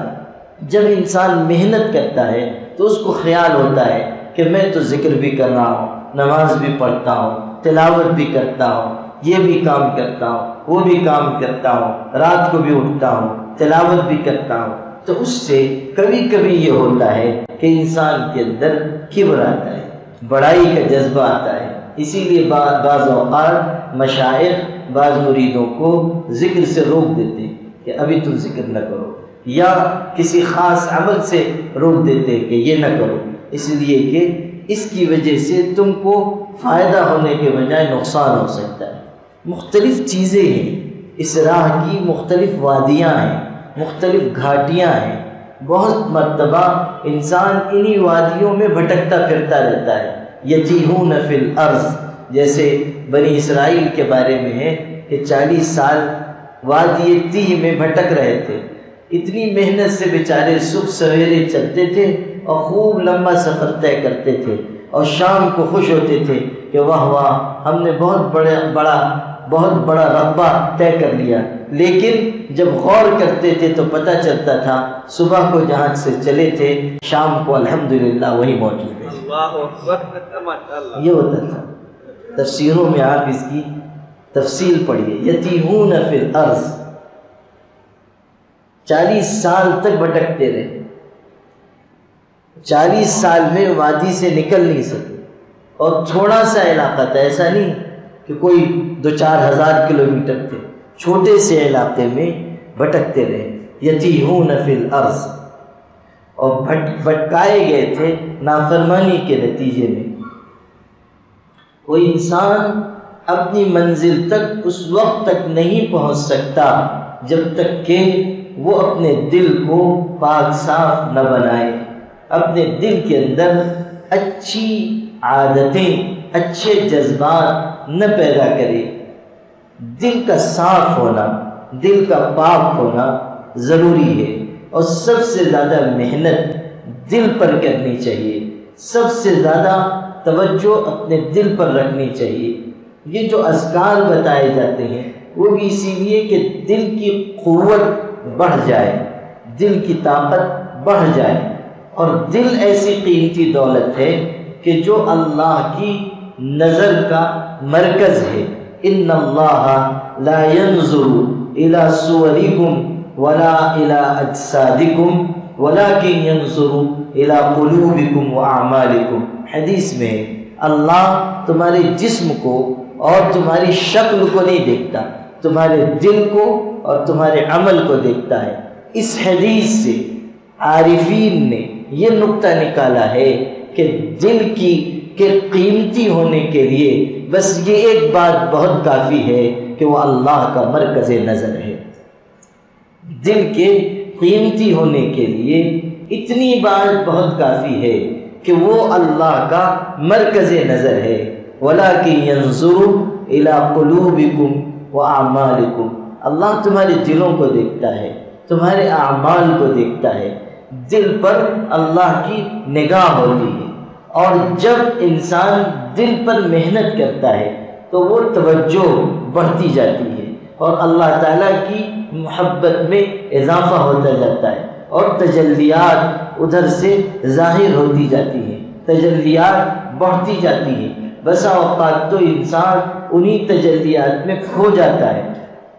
جب انسان محنت کرتا ہے تو اس کو خیال ہوتا ہے کہ میں تو ذکر بھی کر رہا ہوں، نماز بھی پڑھتا ہوں، تلاوت بھی کرتا ہوں، یہ بھی کام کرتا ہوں، وہ بھی کام کرتا ہوں، رات کو بھی اٹھتا ہوں، تلاوت بھی کرتا ہوں، تو اس سے کبھی کبھی یہ ہوتا ہے کہ انسان کے اندر کبر آتا ہے، بڑائی کا جذبہ آتا ہے۔ اسی لیے بعض اوقات مشائخ بعض مریدوں کو ذکر سے روک دیتے ہیں کہ ابھی تم ذکر نہ کرو، یا کسی خاص عمل سے روک دیتے کہ یہ نہ کرو، اس لیے کہ اس کی وجہ سے تم کو فائدہ ہونے کے بجائے نقصان ہو سکتا ہے۔ مختلف چیزیں ہیں، اس راہ کی مختلف وادیاں ہیں، مختلف گھاٹیاں ہیں، بہت مرتبہ انسان انہی وادیوں میں بھٹکتا پھرتا رہتا ہے۔ یتیہون فی الارض، جیسے بنی اسرائیل کے بارے میں ہے کہ 40 سال وادی تیہ میں بھٹک رہے تھے، اتنی محنت سے بیچارے صبح سویرے چلتے تھے اور خوب لمبا سفر طے کرتے تھے، اور شام کو خوش ہوتے تھے کہ واہ واہ ہم نے بہت بڑا رقبہ طے کر لیا۔ لیکن جب غور کرتے تھے تو پتہ چلتا تھا صبح کو جہاں سے چلے تھے شام کو الحمدللہ وہی موجود ہے۔ یہ ہوتا تھا۔ تفسیروں میں آپ اس کی تفصیل پڑھیے، یتیہون فی الارض، 40 سال تک بھٹکتے رہے، 40 سال میں وادی سے نکل نہیں سکے، اور تھوڑا سا علاقہ تھا، ایسا نہیں کہ کوئی 2-4 ہزار کلومیٹر تھے، چھوٹے سے علاقے میں بھٹکتے رہے، یتیہون فی الارض، اور بھٹکائے گئے تھے نافرمانی کے نتیجے میں۔ کوئی انسان اپنی منزل تک اس وقت تک نہیں پہنچ سکتا جب تک کہ وہ اپنے دل کو پاک صاف نہ بنائے، اپنے دل کے اندر اچھی عادتیں، اچھے جذبات نہ پیدا کرے۔ دل کا صاف ہونا، دل کا پاک ہونا ضروری ہے، اور سب سے زیادہ محنت دل پر کرنی چاہیے، سب سے زیادہ توجہ اپنے دل پر رکھنی چاہیے۔ یہ جو اذکار بتائے جاتے ہیں وہ بھی اسی لیے کہ دل کی قوت بڑھ جائے، دل کی طاقت بڑھ جائے، اور دل ایسی قیمتی دولت ہے کہ جو اللہ کی نظر کا مرکز ہے۔ ان اللہ لا ينظر الى صورکم ولا الى اجسادکم ولكن ينظر الى قلوبکم واعمالکم، حدیث میں ہے اللہ تمہارے جسم کو اور تمہاری شکل کو نہیں دیکھتا، تمہارے دل کو اور تمہارے عمل کو دیکھتا ہے۔ اس حدیث سے عارفین نے یہ نقطہ نکالا ہے کہ دل کے قیمتی ہونے کے لیے بس یہ ایک بات بہت کافی ہے کہ وہ اللہ کا مرکز نظر ہے۔ دل کے قیمتی ہونے کے لیے اتنی بات بہت کافی ہے کہ وہ اللہ کا مرکز نظر ہے۔ وَلَٰكِن يَنظُرُ إِلَىٰ قُلُوبِكُمْ وَأَعْمَالِكُمْ، اللہ تمہارے دلوں کو دیکھتا ہے، تمہارے اعمال کو دیکھتا ہے، دل پر اللہ کی نگاہ ہوتی ہے۔ اور جب انسان دل پر محنت کرتا ہے تو وہ توجہ بڑھتی جاتی ہے، اور اللہ تعالیٰ کی محبت میں اضافہ ہوتا جاتا ہے، اور تجلیات ادھر سے ظاہر ہوتی جاتی ہیں، تجلیات بڑھتی جاتی ہیں۔ بسا اوقات تو انسان انہی تجلیات میں کھو جاتا ہے۔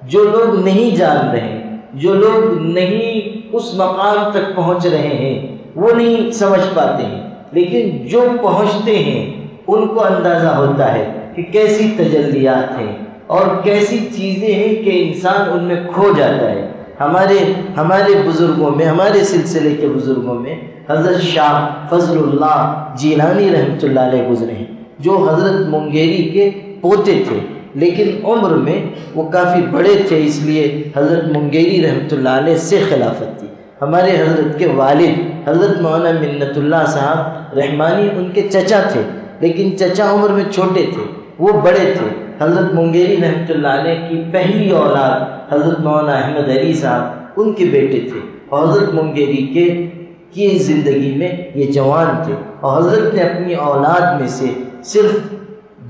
جو لوگ نہیں جان رہے، جو لوگ نہیں اس مقام تک پہنچ رہے ہیں وہ نہیں سمجھ پاتے ہیں، لیکن جو پہنچتے ہیں ان کو اندازہ ہوتا ہے کہ کیسی تجلیات ہیں اور کیسی چیزیں ہیں کہ انسان ان میں کھو جاتا ہے۔ ہمارے بزرگوں میں، ہمارے سلسلے کے بزرگوں میں حضرت شاہ فضل اللہ جیلانی رحمۃ اللہ علیہ گزرے ہیں، جو حضرت منگیری کے پوتے تھے، لیکن عمر میں وہ کافی بڑے تھے، اس لیے حضرت منگیری رحمۃ اللہ علیہ سے خلافت تھی۔ ہمارے حضرت کے والد حضرت مولانا منت اللہ صاحب رحمانی ان کے چچا تھے، لیکن چچا عمر میں چھوٹے تھے، وہ بڑے تھے۔ حضرت منگیری رحمۃ اللہ علیہ کی پہلی اولاد حضرت مولانا احمد علی صاحب ان کے بیٹے تھے، اور حضرت منگیری کی زندگی میں یہ جوان تھے، اور حضرت نے اپنی اولاد میں سے صرف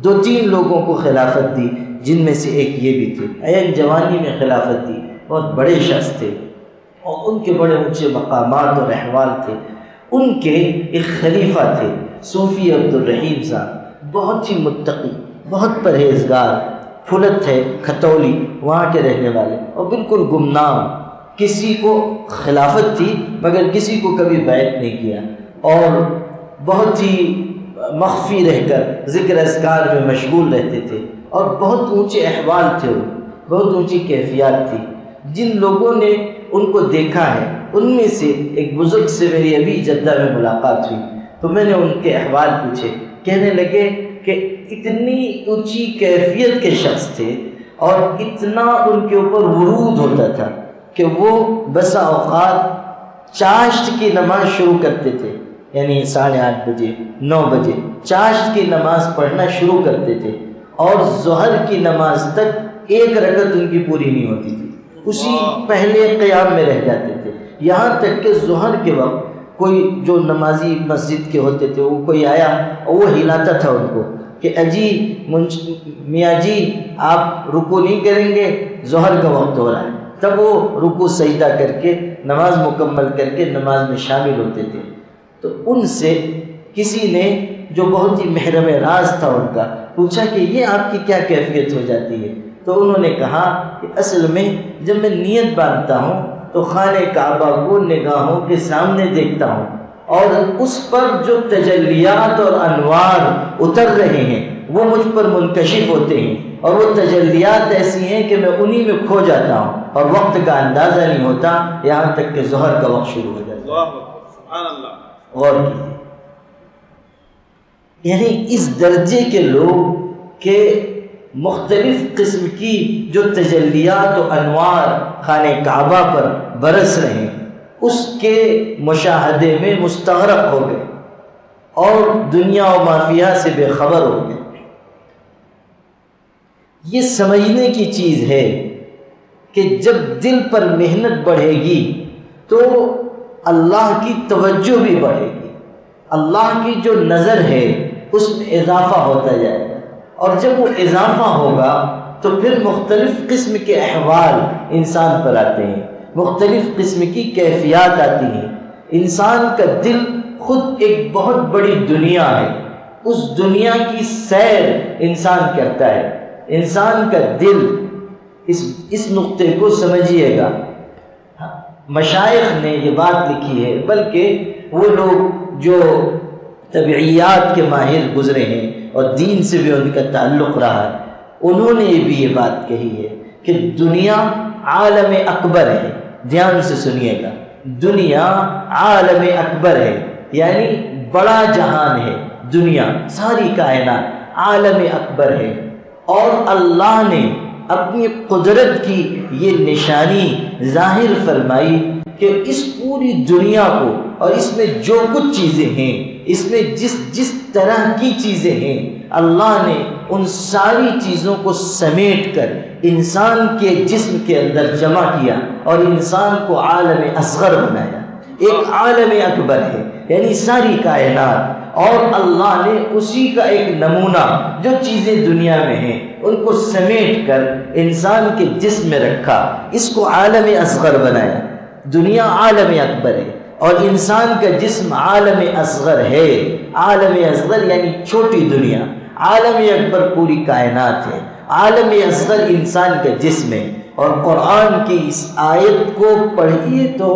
2-3 لوگوں کو خلافت دی، جن میں سے ایک یہ بھی تھے۔ عین جوانی میں خلافت دی، بہت بڑے شخص تھے، اور ان کے بڑے اونچے مقامات اور احوال تھے۔ ان کے ایک خلیفہ تھے صوفی عبد الرحیم صاحب، بہت ہی متقی، بہت پرہیزگار، پھلت ہے کھتولی وہاں کے رہنے والے، اور بالکل گمنام، کسی کو خلافت تھی مگر کسی کو کبھی بیعت نہیں کیا، اور بہت ہی مخفی رہ کر ذکر اذکار میں مشغول رہتے تھے، اور بہت اونچے احوال تھے، بہت اونچی کیفیات تھی۔ جن لوگوں نے ان کو دیکھا ہے ان میں سے ایک بزرگ سے میری ابھی جدہ میں ملاقات ہوئی، تو میں نے ان کے احوال پوچھے، کہنے لگے کہ اتنی اونچی کیفیت کے شخص تھے، اور اتنا ان کے اوپر ورود ہوتا تھا کہ وہ بسا اوقات چاشت کی نماز شروع کرتے تھے، یعنی 8:30 بجے 9 بجے چاشت کی نماز پڑھنا شروع کرتے تھے، اور ظہر کی نماز تک ایک رکعت ان کی پوری نہیں ہوتی تھی، اسی پہلے قیام میں رہ جاتے تھے، یہاں تک کہ ظہر کے وقت کوئی جو نمازی مسجد کے ہوتے تھے وہ کوئی آیا اور وہ ہلاتا تھا ان کو کہ اجی میاں جی آپ رکوع نہیں کریں گے، ظہر کا وقت ہو رہا ہے، تب وہ رکوع سجدہ کر کے نماز مکمل کر کے نماز میں شامل ہوتے تھے۔ تو ان سے کسی نے جو بہت ہی محرم راز تھا ان کا پوچھا کہ یہ آپ کی کیا کیفیت ہو جاتی ہے؟ تو انہوں نے کہا کہ اصل میں جب میں نیت باندھتا ہوں تو خانہ کعبہ کو نگاہوں کے سامنے دیکھتا ہوں، اور اس پر جو تجلیات اور انوار اتر رہے ہیں وہ مجھ پر منکشف ہوتے ہیں، اور وہ تجلیات ایسی ہیں کہ میں انہی میں کھو جاتا ہوں، اور وقت کا اندازہ نہیں ہوتا یہاں تک کہ ظہر کا وقت شروع ہو جاتا ہے۔ سبحان اللہ، غور کیجیے، یعنی اس درجے کے لوگ کہ مختلف قسم کی جو تجلیات و انوار خانہ کعبہ پر برس رہے ہیں اس کے مشاہدے میں مستغرق ہو گئے، اور دنیا و مافیہ سے بے خبر ہو گئے۔ یہ سمجھنے کی چیز ہے کہ جب دل پر محنت بڑھے گی تو اللہ کی توجہ بھی بڑھے گی، اللہ کی جو نظر ہے اس میں اضافہ ہوتا جائے گا، اور جب وہ اضافہ ہوگا تو پھر مختلف قسم کے احوال انسان پر آتے ہیں، مختلف قسم کی کیفیات آتی ہیں۔ انسان کا دل خود ایک بہت بڑی دنیا ہے، اس دنیا کی سیر انسان کرتا ہے۔ انسان کا دل اس نقطے کو سمجھیے گا، مشائخ نے یہ بات لکھی ہے، بلکہ وہ لوگ جو طبعیات کے ماہر گزرے ہیں اور دین سے بھی ان کا تعلق رہا ہے، انہوں نے بھی یہ بات کہی ہے کہ دنیا عالم اکبر ہے۔ دھیان سے سنیے گا، دنیا عالم اکبر ہے، یعنی بڑا جہان ہے، دنیا ساری کائنات عالم اکبر ہے، اور اللہ نے اپنی قدرت کی یہ نشانی ظاہر فرمائی کہ اس پوری دنیا کو، اور اس میں جو کچھ چیزیں ہیں، اس میں جس طرح کی چیزیں ہیں، اللہ نے ان ساری چیزوں کو سمیٹ کر انسان کے جسم کے اندر جمع کیا، اور انسان کو عالم اصغر بنایا۔ ایک عالم اکبر ہے، یعنی ساری کائنات، اور اللہ نے اسی کا ایک نمونہ جو چیزیں دنیا میں ہیں ان کو سمیٹ کر انسان کے جسم میں رکھا، اس کو عالم اصغر بنایا۔ دنیا عالم اکبر ہے اور انسان کا جسم عالم اصغر ہے۔ عالم اصغر یعنی چھوٹی دنیا، عالم اکبر پوری کائنات ہے، عالم اصغر انسان کا جسم ہے۔ اور قرآن کی اس آیت کو پڑھیے تو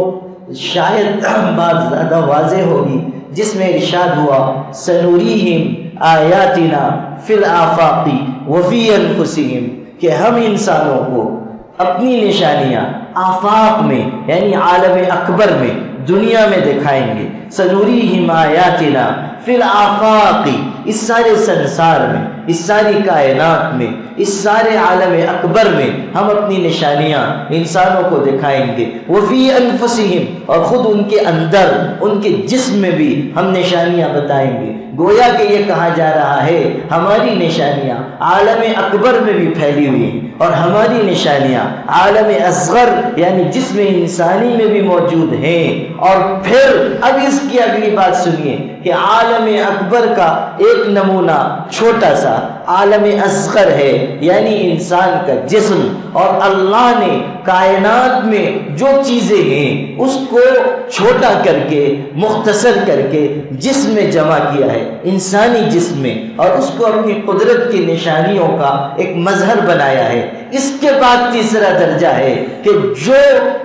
شاید بات زیادہ واضح ہوگی، جس میں ارشاد ہوا سنوریہم آیاتنا فی الآفاق وفی انفسہم، کہ ہم انسانوں کو اپنی نشانیاں آفاق میں یعنی عالم اکبر میں، دنیا میں دکھائیں گے۔ سنوریہم آیاتنا فی الآفاق، اس سارے سنسار میں، اس ساری کائنات میں، اس سارے عالم اکبر میں ہم اپنی نشانیاں انسانوں کو دکھائیں گے۔ وفی انفسہم، اور خود ان کے اندر، ان کے جسم میں بھی ہم نشانیاں بتائیں گے۔ گویا کہ یہ کہا جا رہا ہے ہماری نشانیاں عالم اکبر میں بھی پھیلی ہوئی ہیں، اور ہماری نشانیاں عالم اصغر یعنی جسم انسانی میں بھی موجود ہیں۔ اور پھر اب اس کی اگلی بات سنیے کہ عالم اکبر کا ایک نمونہ چھوٹا سا عالم اصغر ہے، یعنی انسان کا جسم، اور اللہ نے کائنات میں جو چیزیں ہیں اس کو چھوٹا کر کے، مختصر کر کے جسم میں جمع کیا ہے، انسانی جسم میں، اور اس کو اپنی قدرت کی نشانیوں کا ایک مظہر بنایا ہے۔ اس کے بعد تیسرا درجہ ہے کہ جو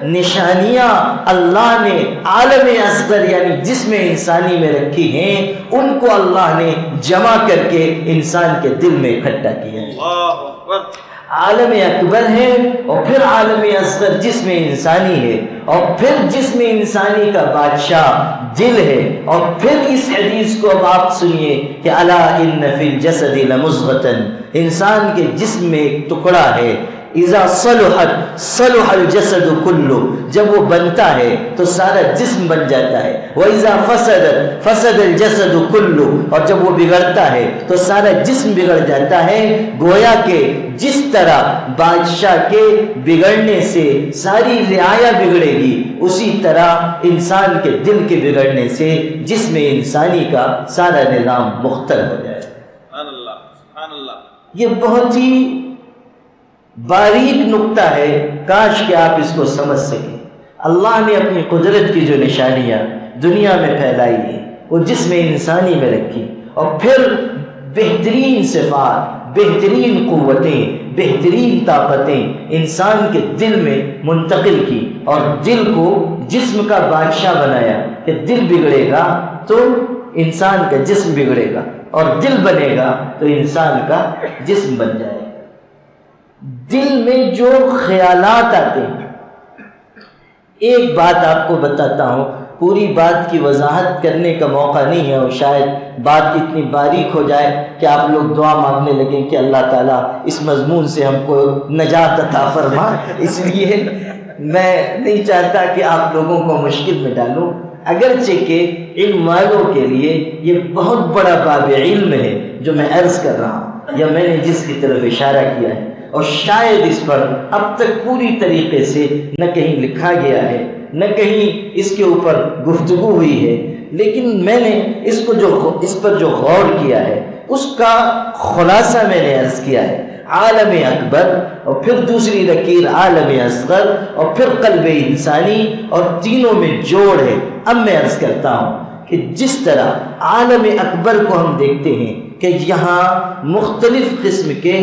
نشانیاں اللہ نے عالم اصغر یعنی جسم انسانی میں رکھی ہیں ان کو اللہ نے جمع کر کے انسان کے دل میں اکٹھا کیا ہے۔ اللہ اکبر۔ عالم اکبر ہے اور پھر عالم اصغر جسم انسانی ہے، اور پھر جسم انسانی کا بادشاہ دل ہے، اور پھر اس حدیث کو اب آپ سنیے کہ الا ان فی الجسد لمضغۃ، انسان کے جسم میں ایک ٹکڑا ہے، اذا صلحت صلح الجسد کلہ، جب وہ بنتا ہے تو سارا جسم بن جاتا ہے، واذا فسدت فسد الجسد کلہ، اور جب وہ بگڑتا ہے تو سارا جسم بگڑ جاتا ہے۔ گویا کہ جس طرح بادشاہ کے بگڑنے سے ساری رعایا بگڑے گی، اسی طرح انسان کے دل کے بگڑنے سے جسم انسانی کا سارا نظام مختل ہو جائے۔ سبحان اللہ، سبحان اللہ۔ یہ بہت ہی باریک نقطہ ہے، کاش کہ آپ اس کو سمجھ سکیں۔ اللہ نے اپنی قدرت کی جو نشانیاں دنیا میں پھیلائی ہیں وہ جسم انسانی میں رکھی، اور پھر بہترین صفات، بہترین قوتیں، بہترین طاقتیں انسان کے دل میں منتقل کی، اور دل کو جسم کا بادشاہ بنایا کہ دل بگڑے گا تو انسان کا جسم بگڑے گا، اور دل بنے گا تو انسان کا جسم بن جائے گا۔ دل میں جو خیالات آتے ہیں، ایک بات آپ کو بتاتا ہوں، پوری بات کی وضاحت کرنے کا موقع نہیں ہے، اور شاید بات اتنی باریک ہو جائے کہ آپ لوگ دعا مانگنے لگیں کہ اللہ تعالیٰ اس مضمون سے ہم کو نجات عطا فرما، اس لیے میں نہیں چاہتا کہ آپ لوگوں کو مشکل میں ڈالوں، اگرچہ کہ علم والوں کے لیے یہ بہت بڑا باب علم ہے جو میں عرض کر رہا ہوں یا میں نے جس کی طرف اشارہ کیا ہے، اور شاید اس پر اب تک پوری طریقے سے نہ کہیں لکھا گیا ہے نہ کہیں اس کے اوپر گفتگو ہوئی ہے، لیکن میں نے اس پر جو غور کیا ہے اس کا خلاصہ میں نے عرض کیا ہے۔ عالم اکبر، اور پھر دوسری لکیر عالم اصغر، اور پھر قلب انسانی، اور تینوں میں جوڑ ہے۔ اب میں عرض کرتا ہوں کہ جس طرح عالم اکبر کو ہم دیکھتے ہیں کہ یہاں مختلف قسم کے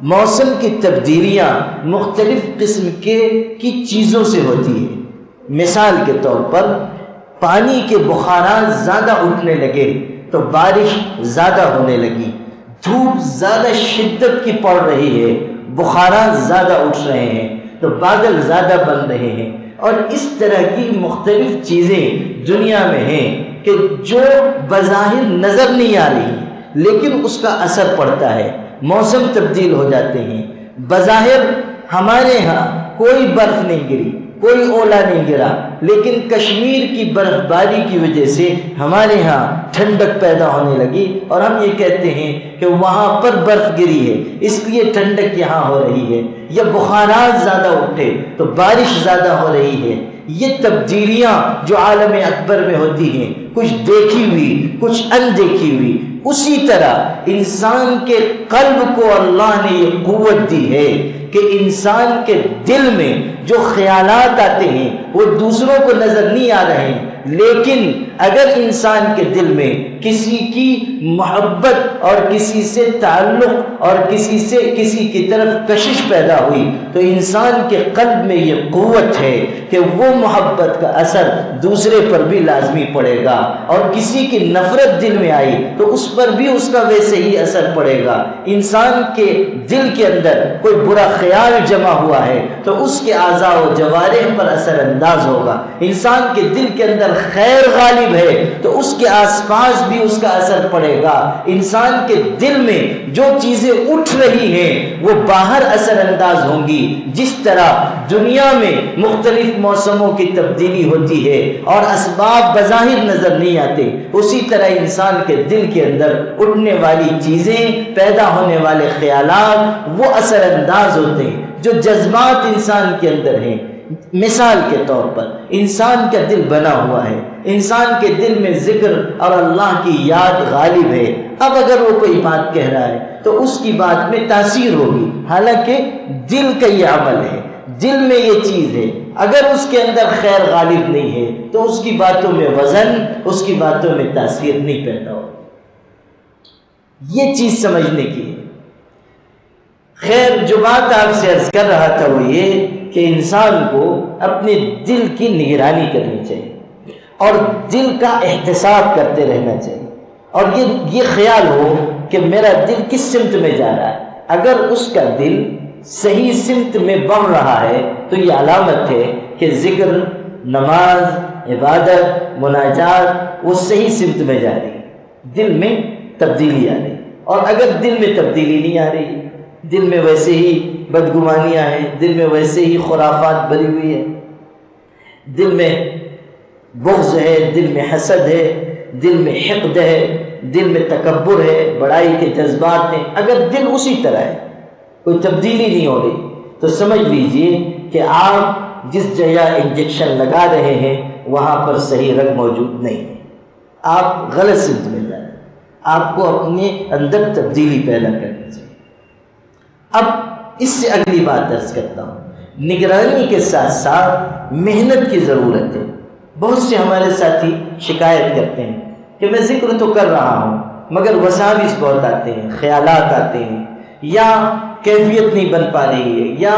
موسم کی تبدیلیاں مختلف قسم کی چیزوں سے ہوتی ہیں۔ مثال کے طور پر پانی کے بخارات زیادہ اٹھنے لگے تو بارش زیادہ ہونے لگی، دھوپ زیادہ شدت کی پڑ رہی ہے، بخارات زیادہ اٹھ رہے ہیں تو بادل زیادہ بن رہے ہیں، اور اس طرح کی مختلف چیزیں دنیا میں ہیں کہ جو بظاہر نظر نہیں آ رہی لیکن اس کا اثر پڑتا ہے۔ موسم تبدیل ہو جاتے ہیں، بظاہر ہمارے ہاں کوئی برف نہیں گری، کوئی اولا نہیں گرا، لیکن کشمیر کی برف باری کی وجہ سے ہمارے ہاں ٹھنڈک پیدا ہونے لگی، اور ہم یہ کہتے ہیں کہ وہاں پر برف گری ہے اس لیے ٹھنڈک یہاں ہو رہی ہے، یا بخارات زیادہ اٹھے تو بارش زیادہ ہو رہی ہے۔ یہ تبدیلیاں جو عالم اکبر میں ہوتی ہیں، کچھ دیکھی ہوئی کچھ اندیکھی ہوئی، اسی طرح انسان کے قلب کو اللہ نے یہ قوت دی ہے کہ انسان کے دل میں جو خیالات آتے ہیں وہ دوسروں کو نظر نہیں آ رہے ہیں، لیکن اگر انسان کے دل میں کسی کی محبت اور کسی سے تعلق اور کسی کی طرف کشش پیدا ہوئی تو انسان کے قلب میں یہ قوت ہے کہ وہ محبت کا اثر دوسرے پر بھی لازمی پڑے گا، اور کسی کی نفرت دل میں آئی تو اس پر بھی اس کا ویسے ہی اثر پڑے گا۔ انسان کے دل کے اندر کوئی برا خیال جمع ہوا ہے تو اس کے اعضاء و جوارح پر اثر انداز ہوگا، انسان کے دل کے اندر خیر غالب ہے تو اس کے آس پاس بھی اس کا اثر پڑے گا. انسان کے دل میں جو چیزیں اٹھ رہی ہیں وہ باہر اثر انداز ہوں گی. جس طرح دنیا میں مختلف موسموں کی تبدیلی ہوتی ہے اور اسباب بظاہر نظر نہیں آتے، اسی طرح انسان کے دل کے اندر اٹھنے والی چیزیں، پیدا ہونے والے خیالات وہ اثر انداز ہوتے ہیں. جو جذبات انسان کے اندر ہیں، مثال کے طور پر انسان کا دل بنا ہوا ہے، انسان کے دل میں ذکر اور اللہ کی یاد غالب ہے. اب اگر وہ کوئی بات کہہ رہا ہے تو اس کی بات میں تاثیر ہوگی، حالانکہ دل کا یہ عمل ہے، دل میں یہ چیز ہے. اگر اس کے اندر خیر غالب نہیں ہے تو اس کی باتوں میں وزن، اس کی باتوں میں تاثیر نہیں پیدا ہوگی. یہ چیز سمجھنے کی ہے. خیر، جو بات آپ سے عرض کر رہا تھا وہ یہ کہ انسان کو اپنے دل کی نگرانی کرنی چاہیے اور دل کا احتساب کرتے رہنا چاہیے، اور یہ خیال ہو کہ میرا دل کس سمت میں جا رہا ہے. اگر اس کا دل صحیح سمت میں بڑھ رہا ہے تو یہ علامت ہے کہ ذکر، نماز، عبادت، مناجات وہ صحیح سمت میں جا رہی ہے، دل میں تبدیلی آ رہی. اور اگر دل میں تبدیلی نہیں آ رہی، دل میں ویسے ہی بدگمانیاں ہیں، دل میں ویسے ہی خرافات بھری ہوئی ہے، دل میں بغض ہے، دل میں حسد ہے، دل میں حقد ہے، دل میں تکبر ہے، بڑائی کے جذبات ہیں، اگر دل اسی طرح ہے، کوئی تبدیلی نہیں ہو رہی، تو سمجھ لیجئے کہ آپ جس جگہ انجیکشن لگا رہے ہیں وہاں پر صحیح رگ موجود نہیں ہے، آپ غلط سمت میں جا رہے ہیں. آپ کو اپنے اندر تبدیلی پیدا کرنی چاہیے. اب اس سے اگلی بات عرض کرتا ہوں. نگرانی کے ساتھ ساتھ محنت کی ضرورت ہے. بہت سے ہمارے ساتھی شکایت کرتے ہیں کہ میں ذکر تو کر رہا ہوں مگر وساوس بہت آتے ہیں، خیالات آتے ہیں، یا کیفیت نہیں بن پا رہی ہے، یا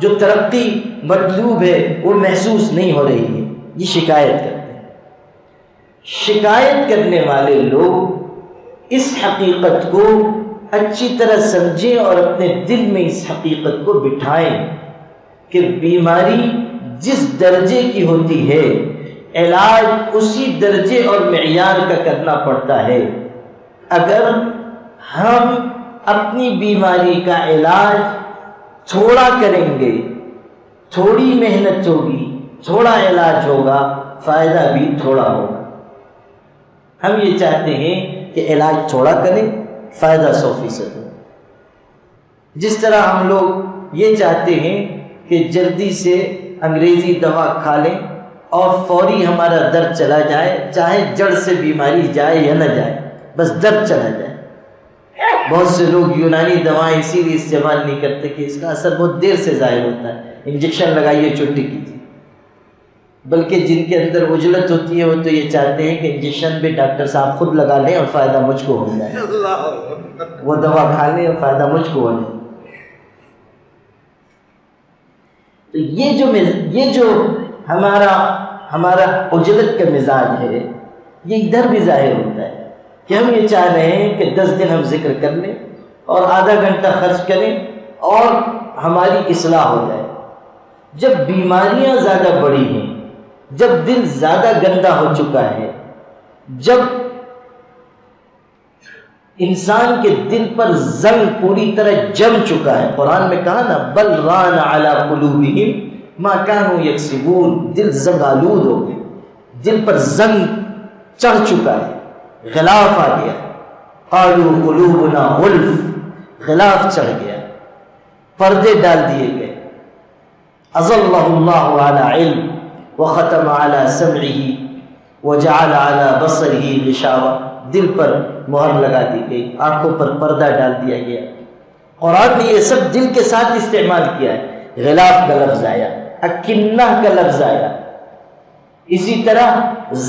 جو ترقی مطلوب ہے وہ محسوس نہیں ہو رہی ہے. یہ شکایت کرتے ہیں. شکایت کرنے والے لوگ اس حقیقت کو اچھی طرح سمجھیں اور اپنے دل میں اس حقیقت کو بٹھائیں کہ بیماری جس درجے کی ہوتی ہے علاج اسی درجے اور معیار کا کرنا پڑتا ہے. اگر ہم اپنی بیماری کا علاج تھوڑا کریں گے، تھوڑی محنت ہوگی، تھوڑا علاج ہوگا، فائدہ بھی تھوڑا ہوگا. ہم یہ چاہتے ہیں کہ علاج تھوڑا کریں، فائدہ 100% ہو. جس طرح ہم لوگ یہ چاہتے ہیں کہ جلدی سے انگریزی دوا کھا لیں اور فوری ہمارا درد چلا جائے، چاہے جڑ سے بیماری جائے یا نہ جائے، بس درد چلا جائے. بہت سے لوگ یونانی دوائیں اسی لیے استعمال نہیں کرتے کہ اس کا اثر بہت دیر سے ظاہر ہوتا ہے، انجیکشن لگائیے چھٹی کیجیے. بلکہ جن کے اندر عجلت ہوتی ہے وہ تو یہ چاہتے ہیں کہ انجیکشن بھی ڈاکٹر صاحب خود لگا لیں اور فائدہ مجھ کو ہو جائے، وہ دوا کھا لیں اور فائدہ مجھ کو ہو جائے. تو یہ جو ہمارا عجلت کا مزاج ہے یہ ادھر بھی ظاہر ہوتا ہے کہ ہم یہ چاہ رہے ہیں کہ 10 دن ہم ذکر کر لیں اور آدھا گھنٹہ خرچ کریں اور ہماری اصلاح ہو جائے. جب بیماریاں زیادہ بڑی ہیں، جب دل زیادہ گندا ہو چکا ہے، جب انسان کے دل پر زنگ پوری طرح جم چکا ہے، قرآن میں کہا نا بل ران علی قلوبہم ما کانوا یکسبون، دل زنگ آلود ہو گئے، دل پر زنگ چڑھ چکا ہے، غلاف آ گیا. قالوا قلوبنا غلف، غلاف چڑھ گیا، پردے ڈال دیے گئے. اضلہ اللہ علی علم وختم علی سمعہ وجعل علی بصرہ غشاوہ، دل پر مہر لگا دی گئی، آنکھوں پر پردہ ڈال دیا گیا. قرآن نے یہ سب دل کے ساتھ استعمال کیا ہے. غلاف کا لفظ آیا، اکنہ کا لفظ آیا، اسی طرح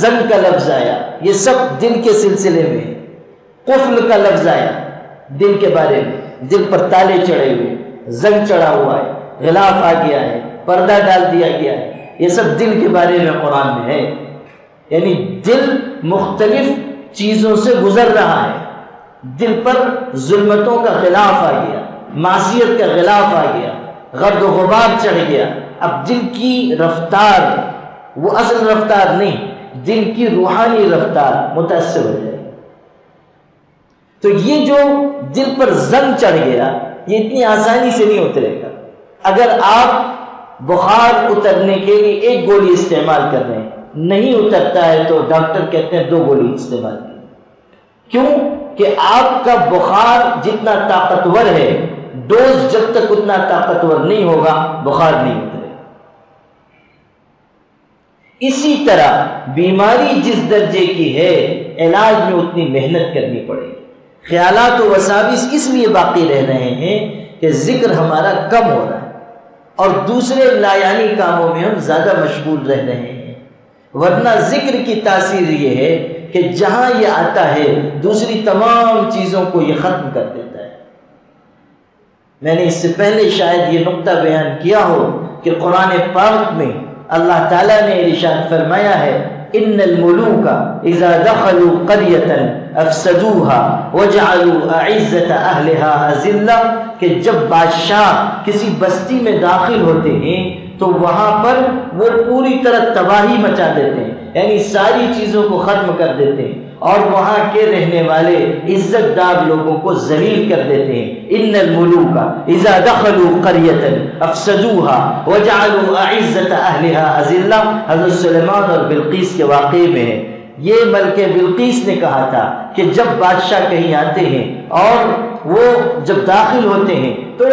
زنگ کا لفظ آیا، یہ سب دل کے سلسلے میں. قفل کا لفظ آیا دل کے بارے میں، دل پر تالے چڑھے ہوئے، زنگ چڑھا ہوا ہے، غلاف آ گیا ہے، پردہ ڈال دیا گیا ہے، یہ سب دل کے بارے میں قرآن میں ہے. یعنی دل مختلف چیزوں سے گزر رہا ہے، دل پر ظلمتوں کا غلاف آ گیا، معصیت کا غلاف آ گیا، غرد و غبار چڑھ گیا. اب دل کی رفتار وہ اصل رفتار نہیں، دل کی روحانی رفتار متاثر ہو جائے. تو یہ جو دل پر زنگ چڑھ گیا یہ اتنی آسانی سے نہیں اترے گا. اگر آپ بخار اترنے کے لیے ایک گولی استعمال کر رہے ہیں, نہیں اترتا ہے تو ڈاکٹر کہتے ہیں 2 گولی استعمال کریں. کیوں کہ آپ کا بخار جتنا طاقتور ہے, ڈوز جب تک اتنا طاقتور نہیں ہوگا بخار نہیں اترے. اسی طرح بیماری جس درجے کی ہے علاج میں اتنی محنت کرنی پڑے گی. خیالات و وساوس اس لیے باقی رہ رہے ہیں کہ ذکر ہمارا کم ہو رہا ہے اور دوسرے لایانی کاموں میں ہم زیادہ مشغول رہ رہے ہیں. ورنہ ذکر کی تاثیر یہ ہے کہ جہاں یہ آتا ہے دوسری تمام چیزوں کو یہ ختم کر دیتا ہے. میں نے اس سے پہلے شاید یہ نقطہ بیان کیا ہو کہ قرآن پاک میں اللہ تعالیٰ نے ارشاد فرمایا ہے ان الملوک اذا دخلوا قریۃ افسدوها وجعلوا اعزۃ اہلها اذلہ, کہ جب بادشاہ کسی بستی میں داخل ہوتے ہیں تو وہاں پر وہ پوری طرح تباہی مچا دیتے ہیں, یعنی ساری چیزوں کو ختم کر دیتے ہیں اور وہاں کے رہنے والے عزت دار لوگوں کو ذلیل کر دیتے ہیں. ان الملوک اذا دخلوا قریۃ افسدوها وجعلوا اعزۃ اہلها اذلہ. حضرت سلیمان اور بلقیس کے واقعے میں ہے. یہ ملکہ بلقیس نے کہا تھا کہ جب بادشاہ کہیں آتے ہیں اور وہ جب داخل ہوتے ہیں تو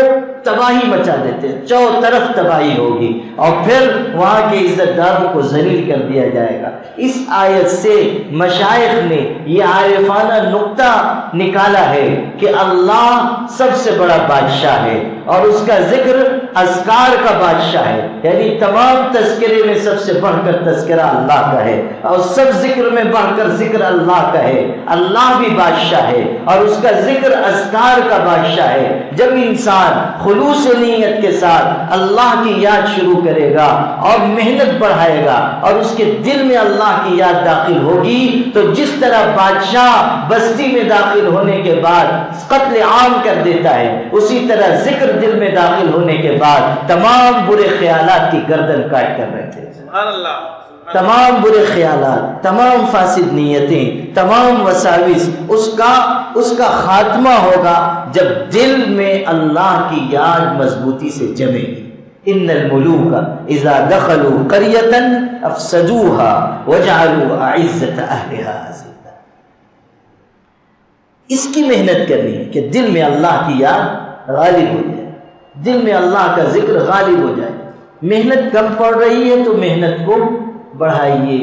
تباہی مچا دیتے ہیں, چاروں طرف تباہی ہوگی اور پھر وہاں کے عزت داروں کو ذلیل کر دیا جائے گا. اس آیت سے مشائخ نے یہ عارفانہ نقطہ نکالا ہے کہ اللہ سب سے بڑا بادشاہ ہے اور اس کا ذکر اذکار کا بادشاہ ہے, یعنی تمام تذکرے میں سب سے بڑھ کر تذکرہ اللہ کا ہے اور سب ذکر میں بڑھ کر ذکر اللہ کا ہے. اللہ بھی بادشاہ ہے اور اس کا ذکر اذکار کا بادشاہ ہے. جب انسان خلوص نیت کے ساتھ اللہ کی یاد شروع کرے گا اور محنت بڑھائے گا اور اس کے دل میں اللہ کی یاد داخل ہوگی تو جس طرح بادشاہ بستی میں داخل ہونے کے بعد قتل عام کر دیتا ہے, اسی طرح ذکر دل میں داخل ہونے کے بعد تمام برے خیالات کی گردن کاٹ کر رہتے ہیں. سبحان اللہ. تمام برے خیالات, تمام فاسد نیتیں, تمام وساوس, اس کا خاتمہ ہوگا جب دل میں اللہ کی یاد مضبوطی سے جمے گی. ان الملوک اذا دخلوا قریۃ افسدوها وجعلوا اعزۃ اہلها اذلہ. اس کی محنت کرنی ہے کہ دل میں اللہ کی یاد غالب ہو جائے, دل میں اللہ کا ذکر غالب ہو جائے. محنت کم پڑ رہی ہے تو محنت کو بڑھائیے.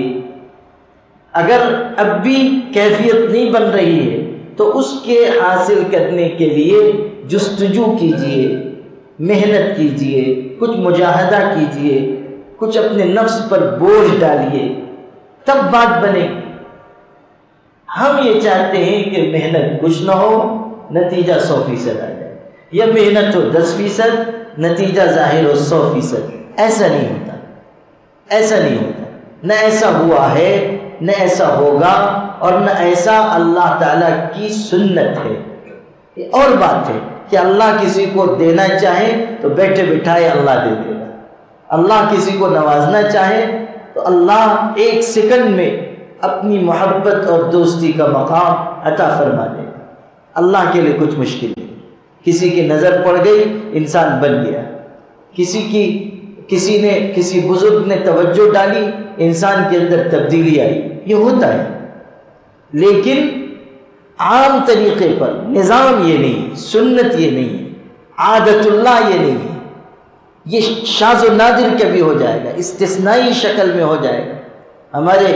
اگر اب بھی کیفیت نہیں بن رہی ہے تو اس کے حاصل کرنے کے لیے جستجو کیجیے, محنت کیجیے, کچھ مجاہدہ کیجیے, کچھ اپنے نفس پر بوجھ ڈالیے, تب بات بنے گی. ہم یہ چاہتے ہیں کہ محنت کچھ نہ ہو نتیجہ 100% آ جائے, یا محنت ہو 10%, نتیجہ ظاہر ہو 100%. ایسا نہیں ہوتا, ایسا نہیں ہوتا. نہ ایسا ہوا ہے, نہ ایسا ہوگا, اور نہ ایسا اللہ تعالیٰ کی سنت ہے. یہ اور بات ہے کہ اللہ کسی کو دینا چاہے تو بیٹھے بٹھائے اللہ دے دے گا. اللہ کسی کو نوازنا چاہے تو اللہ 1 سیکنڈ میں اپنی محبت اور دوستی کا مقام عطا فرما دے گا. اللہ کے لیے کچھ مشکل نہیں. کسی کی نظر پڑ گئی, انسان بن گیا. کسی بزرگ نے توجہ ڈالی, انسان کے اندر تبدیلی آئی. یہ ہوتا ہے, لیکن عام طریقے پر نظام یہ نہیں, سنت یہ نہیں, عادت اللہ یہ نہیں ہے. یہ شاذ و نادر کبھی ہو جائے گا, استثنائی شکل میں ہو جائے گا. ہمارے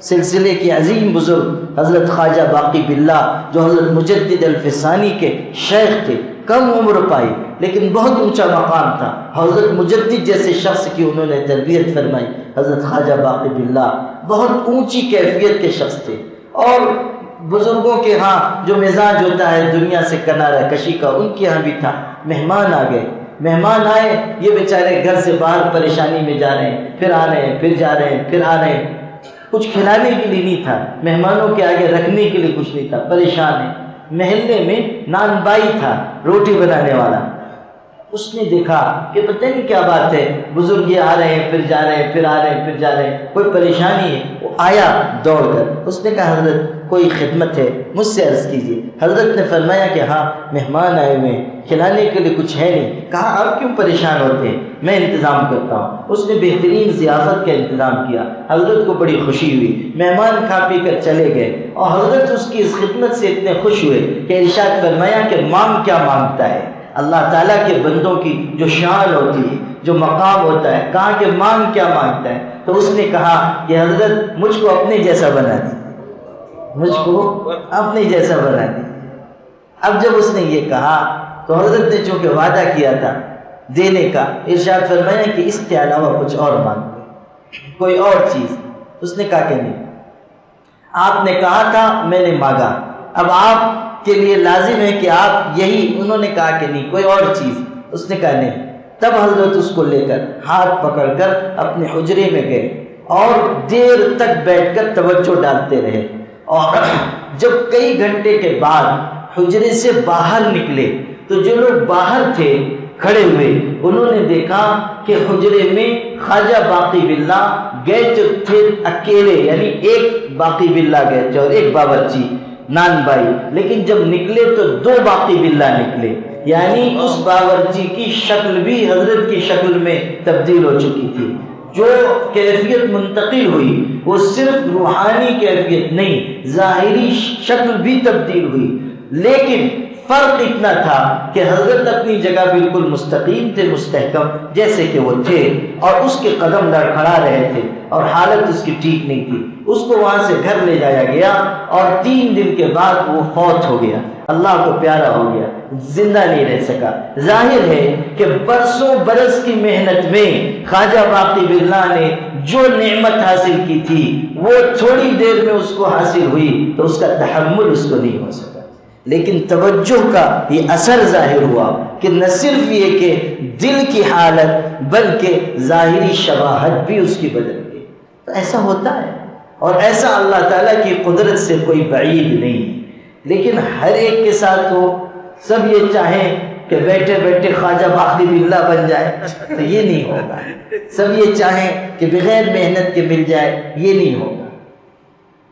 سلسلے کے عظیم بزرگ حضرت خواجہ باقی باللہ, جو حضرت مجدد الفسانی کے شیخ تھے, کم عمر پائی لیکن بہت اونچا مقام تھا. حضرت مجدد جیسے شخص کی انہوں نے تربیت فرمائی. حضرت خواجہ باقی باللہ بہت اونچی کیفیت کے شخص تھے, اور بزرگوں کے ہاں جو مزاج ہوتا ہے دنیا سے کنارہ کشی کا, ان کے ہاں بھی تھا. مہمان آ گئے, مہمان آئے, یہ بیچارے گھر سے باہر پریشانی میں جا رہے ہیں, پھر آ رہے ہیں, پھر جا رہے ہیں, پھر آ رہے ہیں. کچھ کھلانے کے لیے نہیں تھا, مہمانوں کے آگے رکھنے کے لیے کچھ نہیں تھا, پریشان ہے. محلے میں نان بائی تھا, روٹی بنانے والا. اس نے دیکھا کہ پتہ نہیں کیا بات ہے، بزرگ یہ آ رہے ہیں پھر جا رہے ہیں، پھر آ رہے ہیں پھر جا رہے ہیں، کوئی پریشانی ہے۔ وہ آیا دوڑ کر، اس نے کہا حضرت کوئی خدمت ہے مجھ سے عرض کیجیے۔ حضرت نے فرمایا کہ ہاں مہمان آئے ہوئے ہیں، کھلانے کے لیے کچھ ہے نہیں۔ کہا آپ کیوں پریشان ہوتے ہیں، میں انتظام کرتا ہوں۔ اس نے بہترین ضیافت کا انتظام کیا، حضرت کو بڑی خوشی ہوئی، مہمان کھا پی کر چلے گئے، اور حضرت اس کی اس خدمت سے اتنے خوش ہوئے کہ ارشاد فرمایا کہ مانگ کیا مانگتا ہے۔ اللہ تعالیٰ کے بندوں کی جو شان ہوتی ہے، جو مقام ہوتا ہے، کہا کہ مانگ کیا مانگتا ہے؟ تو اس نے کہا کہ حضرت مجھ کو اپنے جیسا بنا دی، مجھ کو اپنے جیسا بنا دی۔ اب جب اس نے یہ کہا تو حضرت نے چونکہ وعدہ کیا تھا دینے کا، ارشاد فرمایا کہ اس کے علاوہ کچھ اور مانگو، کوئی اور چیز۔ اس نے کہا کہ نہیں، آپ نے کہا تھا میں نے مانگا، اب آپ کے لیے لازم ہے کہ آپ یہی۔ انہوں نے کہا کہ نہیں کوئی اور چیز۔ اس نے کہا نہیں۔ تب حضرت اس کو لے کر ہاتھ پکڑ کر اپنے حجرے میں گئے اور دیر تک بیٹھ کر توجہ ڈالتے رہے، اور جب کئی گھنٹے کے بعد حجرے سے باہر نکلے تو جو لوگ باہر تھے کھڑے ہوئے، انہوں نے دیکھا کہ حجرے میں خواجہ باقی باللہ گئے تو تھے اکیلے، یعنی ایک باقی باللہ گئے تھے اور ایک باورچی نان بھائی، لیکن جب نکلے تو دو باقی باللہ نکلے، یعنی اس باورچی کی شکل بھی حضرت کی شکل میں تبدیل ہو چکی تھی۔ جو کیفیت منتقل ہوئی وہ صرف روحانی کیفیت نہیں، ظاہری شکل بھی تبدیل ہوئی، لیکن فرق اتنا تھا کہ حضرت اپنی جگہ بالکل مستقیم تھے، مستحکم جیسے کہ وہ تھے، اور اس کے قدم لڑکھڑا رہے تھے اور حالت اس کی ٹھیک نہیں تھی۔ اس کو وہاں سے گھر لے جایا گیا اور 3 دن کے بعد وہ فوت ہو گیا، اللہ کو پیارا ہو گیا، زندہ نہیں رہ سکا۔ ظاہر ہے کہ برسوں برس کی محنت میں خواجہ باقی باللہ نے جو نعمت حاصل کی تھی وہ تھوڑی دیر میں اس کو حاصل ہوئی تو اس کا تحمل اس کو نہیں ہو سکا، لیکن توجہ کا یہ اثر ظاہر ہوا کہ نہ صرف یہ کہ دل کی حالت بلکہ ظاہری شباہت بھی اس کی بدل گئی۔ تو ایسا ہوتا ہے، اور ایسا اللہ تعالیٰ کی قدرت سے کوئی بعید نہیں ہے، لیکن ہر ایک کے ساتھ ہو، سب یہ چاہیں کہ بیٹھے بیٹھے خواجہ باقی باللہ بن جائے تو یہ نہیں ہوگا، سب یہ چاہیں کہ بغیر محنت کے مل جائے، یہ نہیں ہوگا۔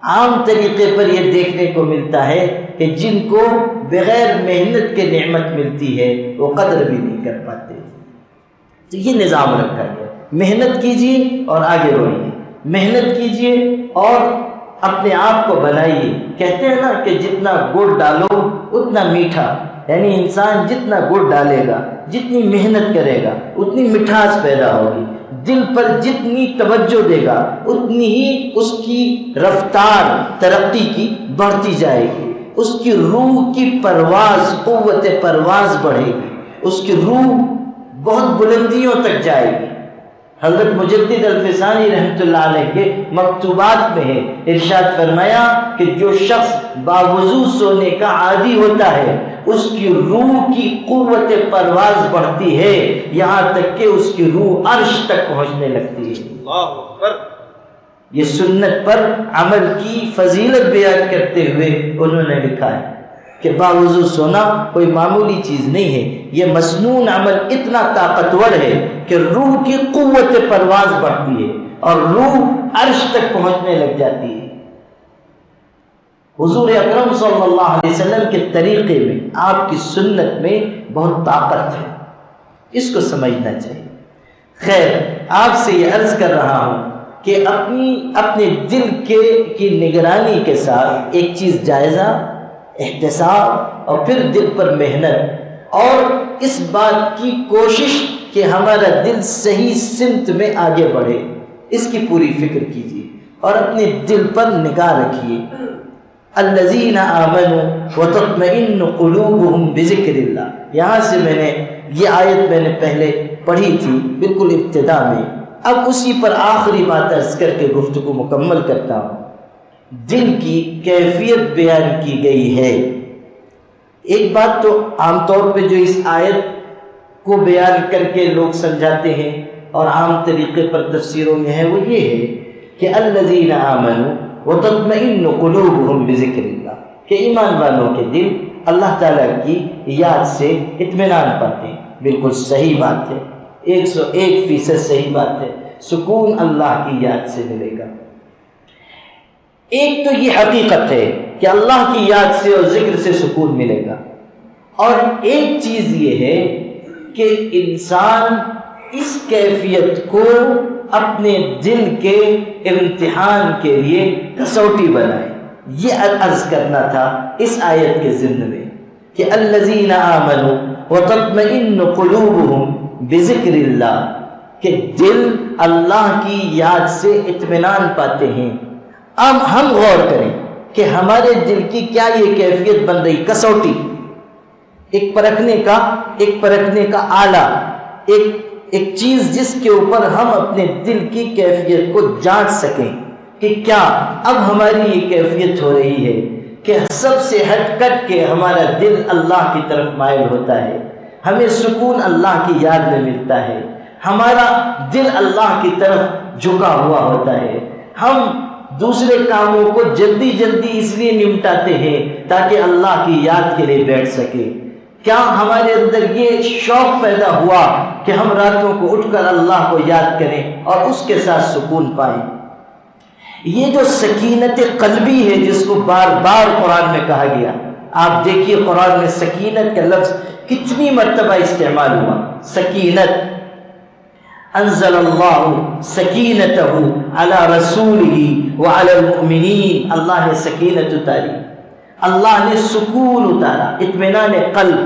عام طریقے پر یہ دیکھنے کو ملتا ہے کہ جن کو بغیر محنت کے نعمت ملتی ہے وہ قدر بھی نہیں کر پاتے۔ تو یہ نظام رکھا گیا، محنت کیجیے اور آگے بڑھیے، محنت کیجیے اور اپنے آپ کو بنائیے۔ کہتے ہیں نا کہ جتنا گڑ ڈالو اتنا میٹھا، یعنی انسان جتنا گڑ ڈالے گا، جتنی محنت کرے گا اتنی مٹھاس پیدا ہوگی، دل پر جتنی توجہ دے گا اتنی ہی اس کی رفتار ترقی کی بڑھتی جائے گی، اس کی روح کی پرواز، قوت پرواز بڑھے گی، اس کی روح بہت بلندیوں تک جائے گی۔ حضرت مجدد الفسانی رحمۃ اللہ علیہ کے مکتوبات میں ہے، ارشاد فرمایا کہ جو شخص باوضو سونے کا عادی ہوتا ہے اس کی روح کی قوت پرواز بڑھتی ہے، یہاں تک کہ اس کی روح عرش تک پہنچنے لگتی ہے۔ اللہ اکبر۔ یہ سنت پر عمل کی فضیلت بیان کرتے ہوئے انہوں نے لکھا ہے کہ باوضو سونا کوئی معمولی چیز نہیں ہے، یہ مسنون عمل اتنا طاقتور ہے کہ روح کی قوت پرواز بڑھتی ہے اور روح عرش تک پہنچنے لگ جاتی ہے۔ حضور اکرم صلی اللہ علیہ وسلم کے طریقے میں، آپ کی سنت میں بہت طاقت ہے، اس کو سمجھنا چاہیے۔ خیر، آپ سے یہ عرض کر رہا ہوں کہ اپنے دل کی نگرانی کے ساتھ ایک چیز جائزہ، احتساب اور پھر دل پر محنت، اور اس بات کی کوشش کہ ہمارا دل صحیح سمت میں آگے بڑھے، اس کی پوری فکر کیجیے اور اپنے دل پر نگاہ رکھیے۔ الذین آمنوا وتطمئن قلوبهم بذکر اللہ، یہاں سے میں نے یہ آیت میں نے پہلے پڑھی تھی بالکل ابتدا میں، اب اسی پر آخری بات عرض کر کے گفتگو مکمل کرتا ہوں۔ دل کی کیفیت بیان کی گئی ہے۔ ایک بات تو عام طور پہ جو اس آیت کو بیان کر کے لوگ سمجھاتے ہیں اور عام طریقے پر تفسیروں میں ہے، وہ یہ ہے کہ الذین آمنوا وتطمئن قلوبهم بذکر اللہ، کہ ایمان والوں کے دل اللہ تعالیٰ کی یاد سے اطمینان پاتے ہیں۔ بالکل صحیح بات ہے، 101% صحیح بات ہے، سکون اللہ کی یاد سے ملے گا۔ ایک تو یہ حقیقت ہے کہ اللہ کی یاد سے اور ذکر سے سکون ملے گا، اور ایک چیز یہ ہے کہ انسان اس کیفیت کو اپنے دل کے امتحان کے لیے کسوٹی بنائے۔ یہ عرض کرنا تھا اس آیت کے ضمن میں کہ الذین آمنوا وتطمئن قلوبهم بذکر اللہ، کہ دل اللہ کی یاد سے اطمینان پاتے ہیں۔ اب ہم غور کریں کہ ہمارے دل کی کیا یہ کیفیت بن رہی، کسوٹی، ایک پرکھنے کا آلہ، ایک چیز جس کے اوپر ہم اپنے دل کی کیفیت کو جانچ سکیں کہ کیا اب ہماری یہ کیفیت ہو رہی ہے کہ سب سے ہٹ کٹ کے ہمارا دل اللہ کی طرف مائل ہوتا ہے، ہمیں سکون اللہ کی یاد میں ملتا ہے، ہمارا دل اللہ کی طرف جھکا ہوا ہوتا ہے، ہم دوسرے کاموں کو جلدی اس لیے نمٹاتے ہیں تاکہ اللہ کی یاد کے لیے بیٹھ سکے۔ کیا ہمارے اندر یہ شوق پیدا ہوا کہ ہم راتوں کو اٹھ کر اللہ کو یاد کریں اور اس کے ساتھ سکون پائیں؟ یہ جو سکینت قلبی ہے جس کو بار بار قرآن میں کہا گیا، آپ دیکھیے قرآن میں سکینت کا لفظ کتنی مرتبہ استعمال ہوا۔ سکینت، انزل اللہ سکینتہ علی رسولہ وعلی المؤمنین، اللہ نے سکینت اتاری، اللہ نے سکون اتارا، اطمینان قلب،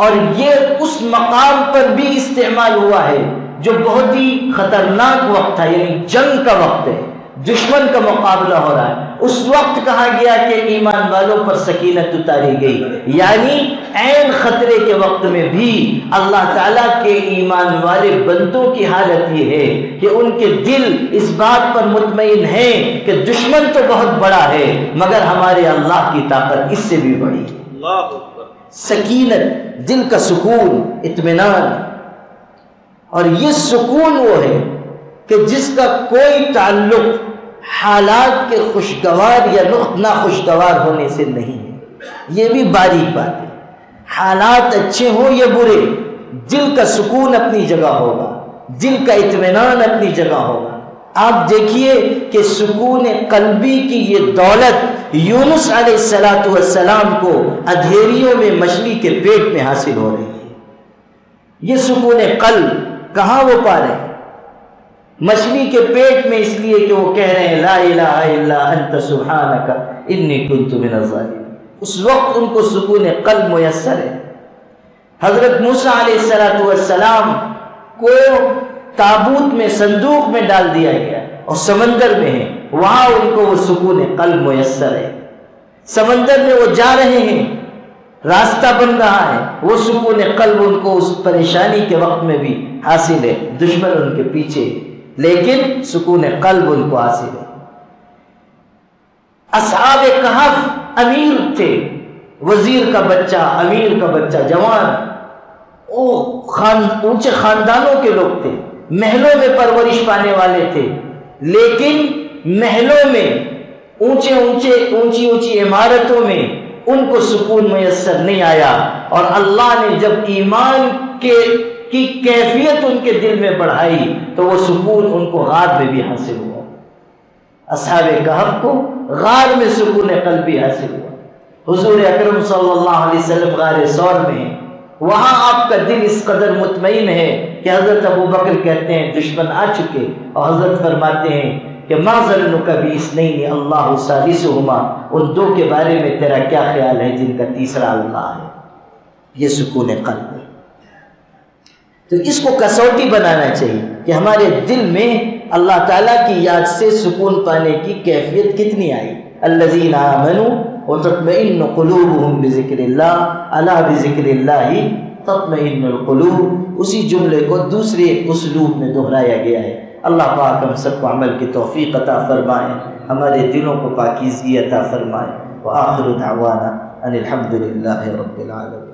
اور یہ اس مقام پر بھی استعمال ہوا ہے جو بہت ہی خطرناک وقت تھا، یعنی جنگ کا وقت ہے، دشمن کا مقابلہ ہو رہا ہے، اس وقت کہا گیا کہ ایمان والوں پر سکینت اتاری گئی، یعنی عین خطرے کے وقت میں بھی اللہ تعالیٰ کے ایمان والے بندوں کی حالت یہ ہے کہ ان کے دل اس بات پر مطمئن ہیں کہ دشمن تو بہت بڑا ہے مگر ہمارے اللہ کی طاقت اس سے بھی بڑی ہے۔ اللہ اکبر۔ سکینت، دل کا سکون، اطمینان، اور یہ سکون وہ ہے کہ جس کا کوئی تعلق حالات کے خوشگوار یا ناخوشگوار ہونے سے نہیں ہے۔ یہ بھی باریک بات ہے، حالات اچھے ہوں یا برے، دل کا سکون اپنی جگہ ہوگا، دل کا اطمینان اپنی جگہ ہوگا۔ آپ دیکھیے کہ سکون قلبی کی یہ دولت یونس علیہ السلام کو اندھیریوں میں مچھلی کے پیٹ میں حاصل ہو رہی ہے۔ یہ سکون قلب کہاں وہ پا رہے ہیں؟ مچھلی کے پیٹ میں، اس لیے کہ وہ کہہ رہے ہیں لا الہ الا انت سبحانک انی کنت من الظالمین۔ اس وقت ان کو سکون قلب میسر ہے۔ حضرت موسیٰ علیہ السلام کو تابوت میں، صندوق میں ڈال دیا گیا اور سمندر میں ہے، وہاں ان کو وہ سکون قلب میسر ہے۔ سمندر میں وہ جا رہے ہیں، راستہ بن رہا ہے، وہ سکون قلب ان کو اس پریشانی کے وقت میں بھی حاصل ہے، دشمن ان کے پیچھے، لیکن سکون قلب ان کو حاصل ہے۔ اصحاب کہف امیر تھے، وزیر کا بچہ، امیر کا بچہ، جوان، وہ اونچے خاندانوں کے لوگ تھے، محلوں میں پرورش پانے والے تھے، لیکن محلوں میں اونچی عمارتوں میں ان کو سکون میسر نہیں آیا، اور اللہ نے جب ایمان کی کیفیت ان کے دل میں بڑھائی تو وہ سکون ان کو غار میں بھی حاصل ہوا۔ اصحاب کہف کو غار میں سکون قلبی حاصل ہوا۔ حضور اکرم صلی اللہ علیہ وسلم غار ثور میں ہیں، وہاں آپ کا دل اس قدر مطمئن ہے کہ حضرت ابوبکر کہتے ہیں دشمن آ چکے، اور حضرت فرماتے ہیں کہ ما ظنک باثنین اللہ ثالثہما، ان دو کے بارے میں تیرا کیا خیال ہے جن کا تیسرا اللہ ہے۔ یہ سکون قلب ہے۔ تو اس کو کسوٹی بنانا چاہیے کہ ہمارے دل میں اللہ تعالیٰ کی یاد سے سکون پانے کی کیفیت کتنی آئی۔ الذین آمنوا وتطمئن قلوبهم بذکر اللہ، الا بذکر اللہ تطمئن القلوب، اسی جملے کو دوسرے اسلوب میں دہرایا گیا ہے۔ اللہ پاک ہم سب کو عمل کی توفیق عطا فرمائے، ہمارے دلوں کو پاکیزگی عطا فرمائے۔ وآخر دعوانا ان الحمد للہ رب العالمین۔